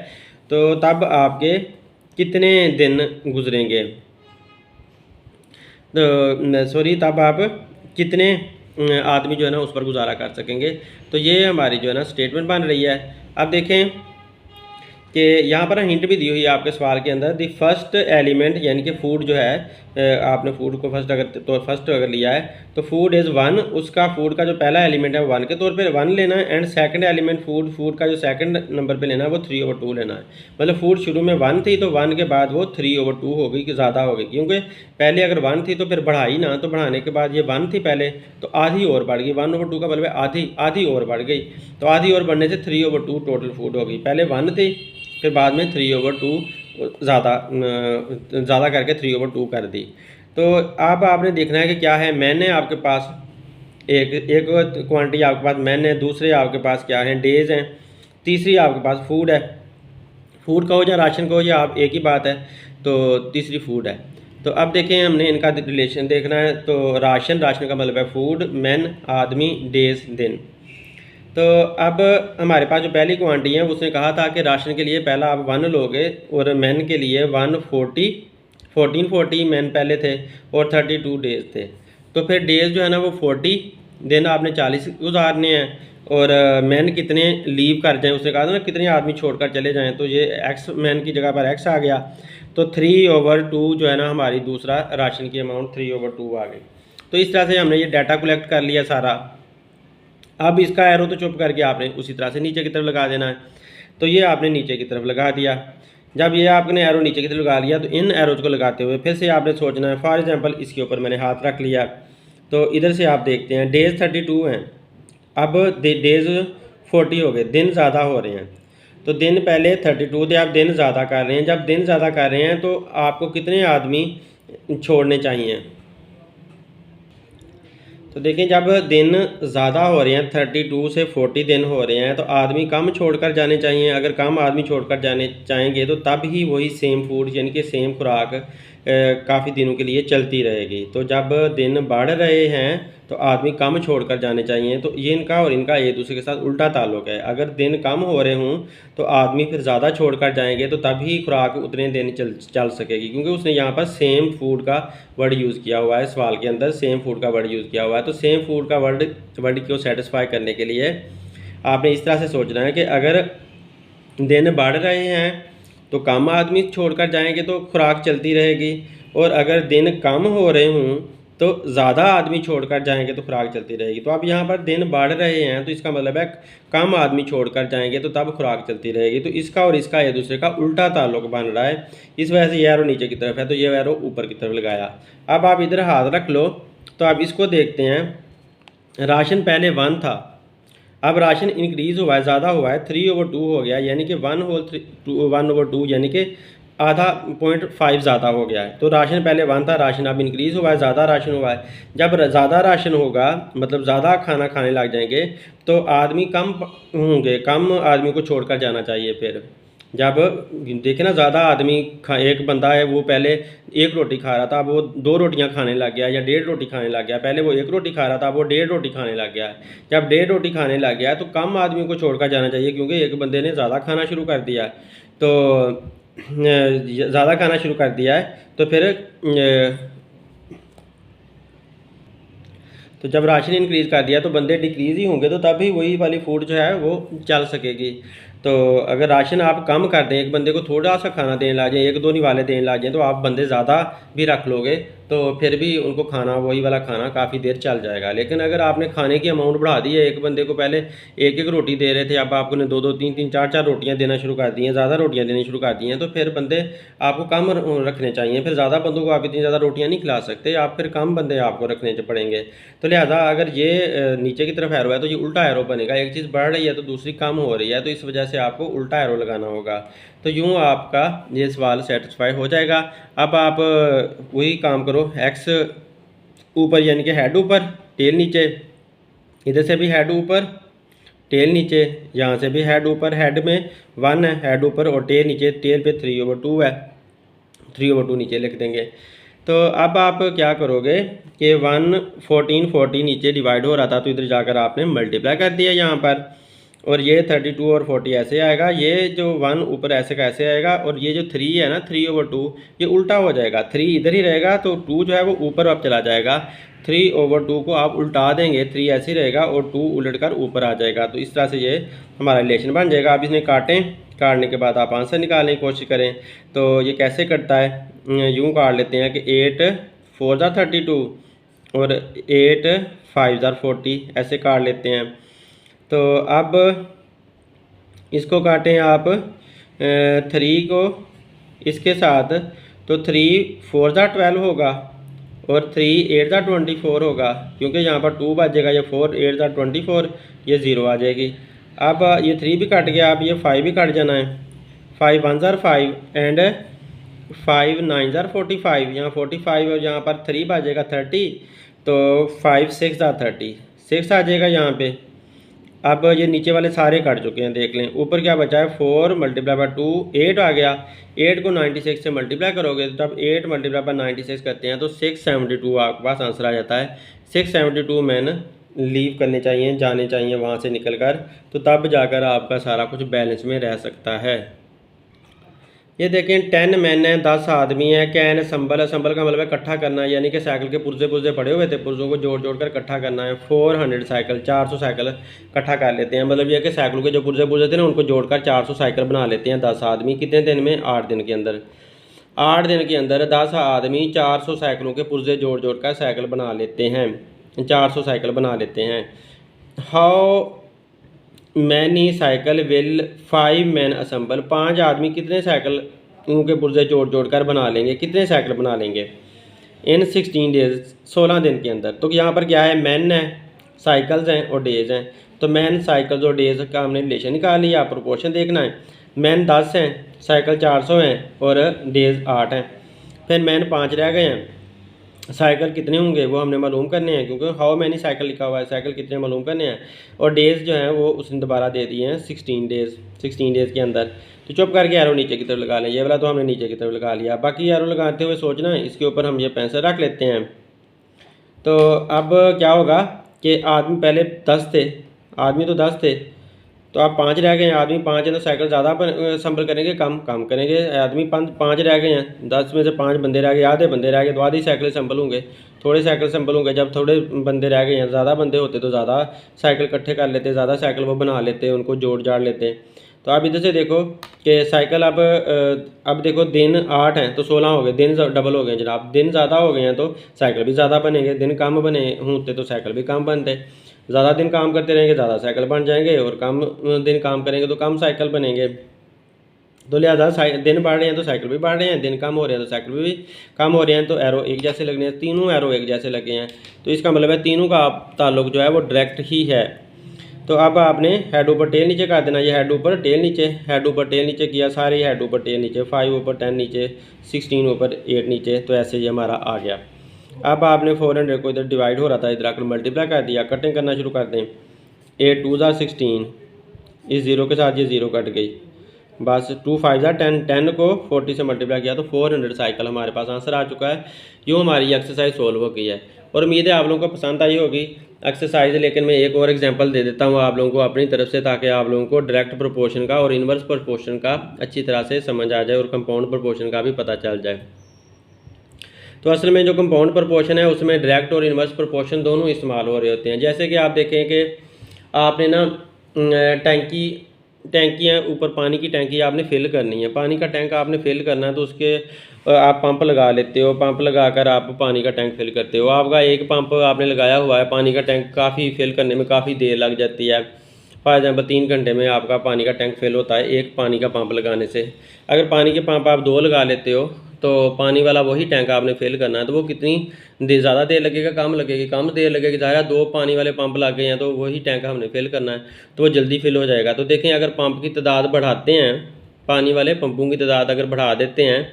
तो तब आपके कितने दिन गुजरेंगे, तो सॉरी तब आप कितने आदमी जो है ना उस पर गुजारा कर सकेंगे। तो ये हमारी जो है ना स्टेटमेंट बन रही है। अब देखें कि यहाँ पर हिंट भी दी हुई है आपके सवाल के अंदर, दी फर्स्ट एलिमेंट यानी कि फूड जो है, आपने फूड को फर्स्ट अगर लिया है तो फूड इज़ 1, उसका फूड का जो पहला एलिमेंट है वो 1 के तौर पे 1 लेना है, एंड सेकंड एलिमेंट फूड का जो सेकंड नंबर पे लेना है वो 3/2 लेना है। मतलब फूड शुरू में 1 थी तो 1 के बाद वो 3/2 हो गई कि ज़्यादा हो गई, क्योंकि पहले अगर 1 थी तो फिर बढ़ाई ना, तो बढ़ाने के बाद ये 1 थी पहले तो आधी और बढ़ गई, 1/2 का मतलब आधी आधी और बढ़ गई, तो आधी और बढ़ने से 3/2 टोटल फूड हो गई। पहले 1 थी फिर बाद में 3/2 ज़्यादा करके 3/2 कर दी। तो अब आपने देखना है कि क्या है, मैंने आपके पास एक क्वांटिटी आपके पास मैन है, दूसरे आपके पास क्या है डेज़ हैं, तीसरी आपके पास फूड है। फूड कहो या राशन कहो या आप एक ही बात है, तो तीसरी फूड है। तो अब देखें हमने इनका रिलेशन देखना है। तो राशन का मतलब है फूड, मैन आदमी, डेज दिन। तो अब हमारे पास जो पहली क्वांटिटी है उसने कहा था कि राशन के लिए पहला आप 1 लोगे और मैन के लिए 1440 मैन पहले थे और 32 डेज थे। तो फिर डेज जो है ना वो 40 दिन आपने 40 गुजारने हैं और मैन कितने लीव कर जाएं, उसने कहा था ना कितने आदमी छोड़कर चले जाएं, तो ये एक्स मैन की जगह पर एक्स आ गया। तो 3/2 जो है ना हमारी दूसरा राशन की अमाउंट 3/2 आ गई। तो इस तरह से हमने ये डाटा कलेक्ट कर लिया सारा। अब इसका एरो तो चुप करके आपने उसी तरह से नीचे की तरफ लगा देना है। तो ये आपने नीचे की तरफ लगा दिया। जब ये आपने एरो नीचे की तरफ लगा लिया तो इन एरोज को लगाते हुए फिर से आपने सोचना है, फॉर एग्जांपल इसके ऊपर मैंने हाथ रख लिया तो इधर से आप देखते हैं डेज़ 32 हैं, अब डेज़ 40 हो गए, दिन ज़्यादा हो रहे हैं। तो दिन पहले 32 थे, आप दिन ज़्यादा कर रहे हैं। जब दिन ज़्यादा कर रहे हैं तो आपको कितने आदमी छोड़ने चाहिए। तो देखिए जब दिन ज़्यादा हो रहे हैं, 32 से 40 दिन हो रहे हैं, तो आदमी कम छोड़कर जाने चाहिए। अगर कम आदमी छोड़कर जाने चाहेंगे तो तब ही वही सेम फूड यानी कि सेम खुराक काफ़ी दिनों के लिए चलती रहेगी। तो जब दिन बढ़ रहे हैं तो आदमी कम छोड़कर जाने चाहिए। तो ये इनका और इनका एक दूसरे के साथ उल्टा ताल्लुक है। अगर दिन कम हो रहे हों तो आदमी फिर ज़्यादा छोड़कर जाएंगे तो तभी खुराक उतने दिन चल सकेगी, क्योंकि उसने यहाँ पर सेम फूड का वर्ड यूज़ किया हुआ है। सवाल के अंदर सेम फूड का वर्ड यूज़ किया हुआ है। तो सेम फूड का वर्ड को सेटिस्फाई करने के लिए आपने इस तरह से सोचना है कि अगर दिन बढ़ रहे हैं तो कम आदमी छोड़कर जाएंगे तो खुराक चलती रहेगी, और अगर दिन कम हो रहे हों तो ज़्यादा आदमी छोड़कर जाएंगे तो खुराक चलती रहेगी। तो अब यहाँ पर दिन बढ़ रहे हैं तो इसका मतलब है कम आदमी छोड़कर जाएंगे तो तब खुराक चलती रहेगी। तो इसका और इसका एक दूसरे का उल्टा ताल्लुक बन रहा है, इस वजह से ये एरो नीचे की तरफ है तो ये एरो ऊपर की तरफ लगाया। अब आप इधर हाथ रख लो तो अब इसको देखते हैं। राशन पहले 1 था, अब राशन इंक्रीज़ हुआ है, ज़्यादा हुआ है, 3/2 हो गया, यानी कि 1/2 यानी कि आधा 0.5 ज़्यादा हो गया है। तो राशन पहले 1 था, राशन अब इंक्रीज़ हुआ है, ज़्यादा राशन हुआ है। जब ज़्यादा राशन होगा मतलब ज़्यादा खाना खाने लग जाएंगे तो आदमी कम होंगे, कम आदमी को छोड़कर जाना चाहिए। फिर जब देखे ना ज़्यादा आदमी एक बंदा है वो पहले 1 रोटी खा रहा था, अब वो 2 रोटियां खाने लग गया या 1.5 रोटी खाने लग गया। पहले वो 1 रोटी खा रहा था, अब वो 1.5 रोटी खाने लग गया है। जब 1.5 रोटी खाने लग गया है तो कम आदमी को छोड़कर जाना चाहिए, क्योंकि एक बंदे ने ज़्यादा खाना शुरू कर दिया है। तो ज़्यादा खाना शुरू कर दिया है तो फिर तो जब राशन इंक्रीज़ कर दिया तो बंदे डिक्रीज़ ही होंगे, तो तभी वही वाली फूड जो है वो चल सकेगी। तो अगर राशन आप कम कर दें, एक बंदे को थोड़ा सा खाना देने लग जाए, 1-2 निवाले देने लग जाएँ, तो आप बंदे ज़्यादा भी रख लोगे तो फिर भी उनको खाना वही वाला खाना काफ़ी देर चल जाएगा। लेकिन अगर आपने खाने की अमाउंट बढ़ा दी है, एक बंदे को पहले 1-1 रोटी दे रहे थे, अब आपने 2-2, 3-3, 4-4 रोटियाँ देना शुरू कर दी हैं, ज़्यादा रोटियाँ देनी शुरू कर दी हैं, तो फिर बंदे आपको कम रखने चाहिए। फिर ज़्यादा बंदों को आप इतनी ज़्यादा रोटियाँ नहीं खिला सकते, आप फिर कम बंदे आपको रखने पड़ेंगे। तो लिहाजा अगर ये नीचे की तरफ एरो है तो ये उल्टा एरो बनेगा, एक चीज़ बढ़ रही है तो दूसरी कम हो रही है, तो इस वजह से आपको उल्टा एरो लगाना होगा। तो यूँ आपका ये सवाल सेटिस्फाई हो जाएगा। अब आप वही काम करो, एक्स ऊपर यानी कि हेड ऊपर टेल नीचे, इधर से भी हेड ऊपर टेल नीचे, यहाँ से भी हेड ऊपर, हेड में 1 है हेड ऊपर और टेल नीचे, टेल पे 3/2 है, 3/2 नीचे लिख देंगे। तो अब आप क्या करोगे कि 1 14 नीचे डिवाइड हो रहा था तो इधर जाकर आपने मल्टीप्लाई कर दिया यहाँ पर, और ये 32 और 40 ऐसे आएगा, ये जो 1 ऊपर ऐसे का ऐसे आएगा, और ये जो 3 है ना 3/2 ये उल्टा हो जाएगा, 3 इधर ही रहेगा तो 2 जो है वो ऊपर अब चला जाएगा। 3/2 को आप उल्टा देंगे, 3 ऐसे ही रहेगा और 2 उलट कर ऊपर आ जाएगा। तो इस तरह से ये हमारा रिलेशन बन जाएगा। अब इसने काटें, काटने के बाद आप आंसर निकालने की कोशिश करें। तो ये कैसे कटता है, यूँ काट लेते हैं कि 8 4 ज़ा 32 और 8 5 ज़ा 40 ऐसे काट लेते हैं। तो अब इसको काटें आप 3 को इसके साथ, तो 3 4 ज़ा 12 होगा और 3 8 ज़ा 24 होगा, क्योंकि यहाँ पर 2 बचेगा, ये 4 8 ज़ा 24, ये 0 आ जाएगी। अब ये 3 भी कट गया, अब ये 5 भी कट जाना है, 5 1 ज़ा 5 एंड 5 9 ज़ा 45, यहाँ 45 और यहाँ पर 3 बचेगा 30, तो 5 6 ज़ा 30 6 आ जाएगा यहाँ पे। अब ये नीचे वाले सारे कट चुके हैं, देख लें ऊपर क्या बचा है, 4 × 2 8 आ गया। 8 को 96 से मल्टीप्लाई करोगे तो जब 8 × 96 करते हैं तो 672 आपके पास आंसर आ जाता है। 672 मैन लीव करने चाहिए, जाने चाहिए वहाँ से निकल कर, तो तब जाकर आपका सारा कुछ बैलेंस में रह सकता है। ये देखें 10 मैन है, 10 आदमी है, कैन संबल है, संबल का मतलब है इकट्ठा करना है, यानी कि साइकिल के पुर्जे पुर्जे पड़े हुए थे, पुर्जों को जोड़ जोड़ कर इकट्ठा करना है। 400 साइकिल, 400 साइकिल इकट्ठा कर लेते हैं, मतलब ये कि साइकिलों के जो पुर्जे पुर्जे थे ना उनको जोड़कर 400 साइकिल बना लेते हैं 10 आदमी। कितने दिन में, 8 दिन के अंदर। 8 दिन के अंदर 10 आदमी 400 साइकिलों के पुर्जे जोड़ जोड़ कर साइकिल बना लेते हैं, 400 साइकिल बना लेते हैं। How many cycle will 5 man असम्बल, 5 आदमी कितने साइकिल उनके पुर्जे जोड़ जोड़ कर बना लेंगे, कितने साइकिल बना लेंगे इन 16 डेज, 16 दिन के अंदर। तो यहाँ पर क्या है, मैन है, साइकिल्स हैं और डेज़ हैं। तो मैन साइकिल्स और डेज़ का हमने रिलेशन निकाल लिया, प्रोपोर्शन देखना है। मैन 10 हैं, साइकिल 400 हैं और डेज़ 8 हैं। फिर मैन 5 रह गए हैं, साइकिल कितने होंगे वो हमने मालूम करने हैं, क्योंकि हाउ मैनी साइकिल लिखा हुआ है, साइकिल कितने मालूम करने हैं। और डेज़ जो हैं वो उसने दोबारा दे दिए हैं 16 डेज़, 16 डेज़ के अंदर। तो चुप करके एरो नीचे की तरफ लगा लें, ये वाला तो हमने नीचे की तरफ लगा लिया। बाकी एरो लगाते हुए सोचना है, इसके ऊपर हम ये पेंसिल रख लेते हैं। तो अब क्या होगा कि आदमी पहले 10 थे, आदमी तो 10 थे, तो आप 5 रह गए हैं। आदमी 5 हैं तो साइकिल ज़्यादा संभल करेंगे, कम कम करेंगे। आदमी 5 रह गए हैं, 10 में से 5 बंदे रह गए, आधे बंदे रह गए तो आधी साइकिल संभल होंगे, थोड़े साइकिल संभल होंगे। जब थोड़े बंदे रह गए हैं, ज़्यादा बंदे होते तो ज़्यादा साइकिल इकट्ठे कर लेते, ज़्यादा साइकिल वो बना लेते, उनको जोड़ जाड़ लेते। तो आप इधर से देखो कि साइकिल अब देखो दिन 8 हैं तो 16 हो गए, दिन डबल हो गए जनाब। दिन ज़्यादा हो गए हैं तो साइकिल भी ज़्यादा बनेंगे, दिन कम बने होते तो साइकिल भी कम बनते। ज़्यादा दिन काम करते रहेंगे ज़्यादा साइकिल बन जाएंगे, और कम दिन काम करेंगे तो कम साइकिल बनेंगे। तो लिहाजा दिन बढ़ रहे हैं तो साइकिल भी बढ़ रहे हैं, दिन कम हो रहे हैं तो साइकिल भी कम हो रहे हैं। तो एरो एक जैसे लगने हैं, तीनों एरो एक जैसे लगे हैं, तो इसका मतलब है तीनों का ताल्लुक जो है वो डायरेक्ट ही है। तो अब आपने हेड ऊपर टेल नीचे कर देना, ये हेड ऊपर टेल नीचे, हेड ऊपर टेल नीचे किया, सारे हेड ऊपर टेल नीचे, 5 ऊपर 10 नीचे, 16 ऊपर 8 नीचे। तो ऐसे ये हमारा आ गया। अब आपने 400 को इधर डिवाइड हो रहा था इधर आकर मल्टीप्लाई कर दिया, कटिंग करना शुरू कर दें। 8 2 16, इस ज़ीरो के साथ ये ज़ीरो कट गई, बस 2 5 10, 10 को 40 से मल्टीप्लाई किया तो 400 साइकिल हमारे पास आंसर आ चुका है। यूँ हमारी एक्सरसाइज सोल्व हो गई है, और उम्मीद है आप लोगों को पसंद आई होगी एक्सरसाइज। लेकिन मैं एक और एग्जांपल दे देता हूँ आप लोगों को अपनी तरफ से, ताकि आप लोगों को डायरेक्ट प्रोपोर्शन का और इन्वर्स प्रोपोर्शन का अच्छी तरह से समझ आ जाए और कंपाउंड प्रोपोर्शन का भी पता चल जाए। तो असल में जो कंपाउंड प्रोपोर्शन है उसमें डायरेक्ट और इन्वर्स प्रोपोर्शन दोनों इस्तेमाल हो रहे होते हैं। जैसे कि आप देखें कि आपने ना टैंकियाँ ऊपर पानी की टैंकी आपने फिल करनी है, पानी का टैंक आपने फिल करना है, तो उसके आप पंप लगा लेते हो, पंप लगाकर आप पानी का टैंक फिल करते हो। आपका एक पंप आपने लगाया हुआ है, पानी का टैंक काफ़ी फिल करने में काफ़ी देर लग जाती है। फॉर एग्जाम्पल 3 घंटे में आपका पानी का टैंक फिल होता है एक पानी का पंप लगाने से। अगर पानी के पंप आप 2 लगा लेते हो तो पानी वाला वही टैंक आपने फिल करना है, तो वो कितनी ज़्यादा देर लगेगा, कम लगेगी, कम देर लगेगी। ज़ाहिर 2 पानी वाले पंप लग गए हैं तो वही टैंक हमने फिल करना है, तो वो जल्दी फिल हो जाएगा। तो देखें अगर पंप की तादाद बढ़ाते हैं, पानी वाले पंपों की तादाद अगर बढ़ा देते हैं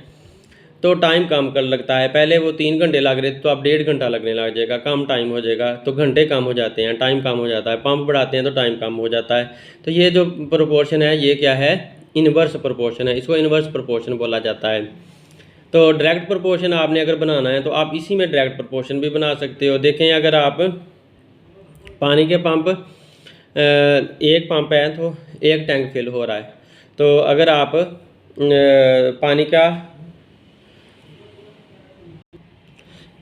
तो टाइम कम कर लगता है। पहले वो 3 घंटे लग रहे थे तो अब 1.5 घंटा लगने लग जाएगा, कम टाइम हो जाएगा, तो घंटे कम हो जाते हैं, टाइम कम हो जाता है। पंप बढ़ाते हैं तो टाइम कम हो जाता है। तो ये जो प्रोपोर्शन है ये क्या है, इन्वर्स प्रोपोर्शन है, इसको इन्वर्स प्रोपोर्शन बोला जाता है। तो डायरेक्ट प्रोपोर्शन आपने अगर बनाना है तो आप इसी में डायरेक्ट प्रोपोर्शन भी बना सकते हो। देखें अगर आप पानी के पंप एक पंप है तो एक टैंक फिल हो रहा है, तो अगर आप पानी का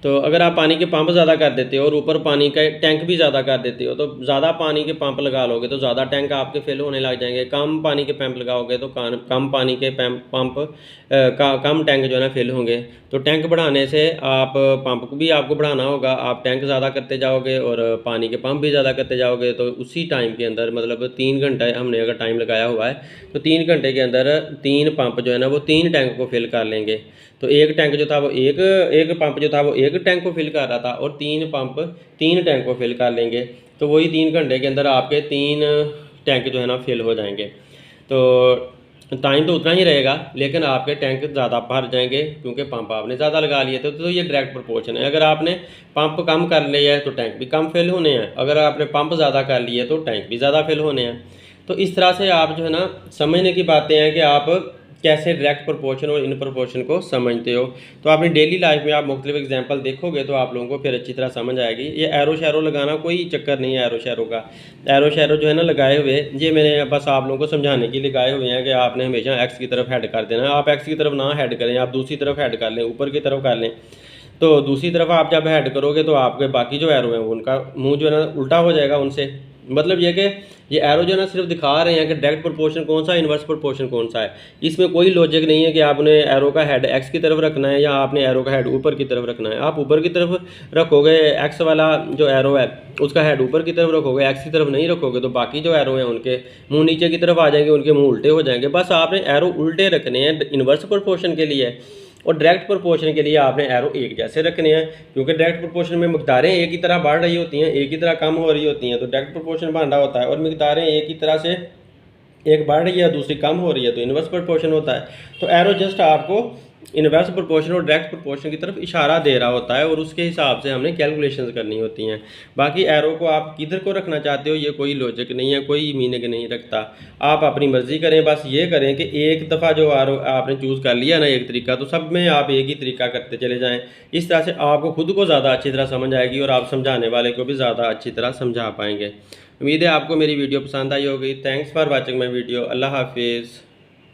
तो अगर आप पानी के पंप ज़्यादा कर देते हो और ऊपर पानी का टैंक भी ज़्यादा कर देते हो तो ज़्यादा पानी के पंप लगा लोगे तो ज़्यादा टैंक आपके फिल होने लग जाएंगे। कम पानी के पंप लगाओगे तो कम पानी के पंप कम टैंक जो है ना फिल होंगे। तो टैंक बढ़ाने से आप पंप भी आपको बढ़ाना होगा, आप टैंक ज़्यादा करते जाओगे और पानी के पंप भी ज़्यादा करते जाओगे। तो उसी टाइम के अंदर मतलब 3 घंटे हमने अगर टाइम लगाया हुआ है तो 3 घंटे के अंदर 3 पंप जो है ना वो 3 टैंक को फिल कर लेंगे। तो एक टैंक जो था वो एक पंप जो था वो एक टैंक को फिल कर रहा था, और 3 पंप 3 टैंक को फिल कर लेंगे। तो वही 3 घंटे के अंदर आपके 3 टैंक जो है ना फिल हो जाएंगे। तो टाइम तो उतना ही रहेगा लेकिन आपके टैंक ज़्यादा भर जाएंगे क्योंकि पंप आपने ज़्यादा लगा लिए थे। तो ये डायरेक्ट प्रोपोर्शन है। अगर आपने पंप कम कर लिया है तो टैंक भी कम फिल होने हैं, अगर आपने पंप ज़्यादा कर लिए तो टैंक भी ज़्यादा फिल होने हैं। तो इस तरह से आप जो है ना समझने की बातें हैं कि आप कैसे डायरेक्ट प्रोपोर्शन और इन प्रोपोर्शन को समझते हो। तो अपनी डेली लाइफ में आप मुख्तलिफ एग्जांपल देखोगे तो आप लोगों को फिर अच्छी तरह समझ आएगी। ये एरो शैरो लगाना कोई चक्कर नहीं है एरो शैरो का। एरो शैरो जो है ना लगाए हुए, ये मैंने बस आप लोगों को समझाने के लिए लगाए हुए हैं कि आपने हमेशा एक्स की तरफ हेड कर देना है। आप एक्स की तरफ ना हेड करें, आप दूसरी तरफ हेड कर लें, ऊपर की तरफ कर लें। तो दूसरी तरफ आप जब हेड करोगे तो आपके बाकी जो एरो हैं उनका मुँह जो है ना उल्टा हो जाएगा उनसे। मतलब ये कि ये एरो जो है ना सिर्फ दिखा रहे हैं कि डायरेक्ट प्रोपोर्शन कौन सा है, इन्वर्स प्रोपोर्शन कौन सा है। इसमें कोई लॉजिक नहीं है कि आपने एरो का हेड एक्स की तरफ रखना है या आपने एरो का हेड ऊपर की तरफ रखना है। आप ऊपर की तरफ रखोगे, एक्स वाला जो एरो है उसका हेड ऊपर की तरफ रखोगे, एक्स की तरफ नहीं रखोगे तो बाकी जो एरो हैं उनके मुँह नीचे की तरफ आ जाएंगे, उनके मुँह उल्टे हो जाएंगे। बस आपने एरो उल्टे रखने हैं इन्वर्स प्रोपोर्शन के लिए, और डायरेक्ट प्रोपोर्शन के लिए आपने एरो एक जैसे रखने हैं क्योंकि डायरेक्ट प्रोपोर्शन में मकदारें एक ही तरह बढ़ रही होती हैं, एक ही तरह कम हो रही होती हैं। तो डायरेक्ट प्रोपोर्शन बन रहा होता है और मकदारें एक ही तरह से एक बढ़ रही है दूसरी कम हो रही है तो इन्वर्स प्रोपोर्शन होता है। तो एरो जस्ट आपको इन्वर्स प्रोपोर्शन और डायरेक्ट प्रोपोर्शन की तरफ इशारा दे रहा होता है और उसके हिसाब से हमने कैलकुलेशंस करनी होती हैं। बाकी एरो को आप किधर को रखना चाहते हो ये कोई लॉजिक नहीं है, कोई मीनिंग नहीं रखता। आप अपनी मर्ज़ी करें, बस ये करें कि एक दफ़ा जो एरो आपने चूज़ कर लिया ना एक तरीका, तो सब में आप एक ही तरीका करते चले जाएँ। इस तरह से आपको खुद को ज़्यादा अच्छी तरह समझ आएगी और आप समझाने वाले को भी ज़्यादा अच्छी तरह समझा पाएंगे। उम्मीद है आपको मेरी वीडियो पसंद आई होगी। Thanks for watching my video. अल्लाह हाफिज़।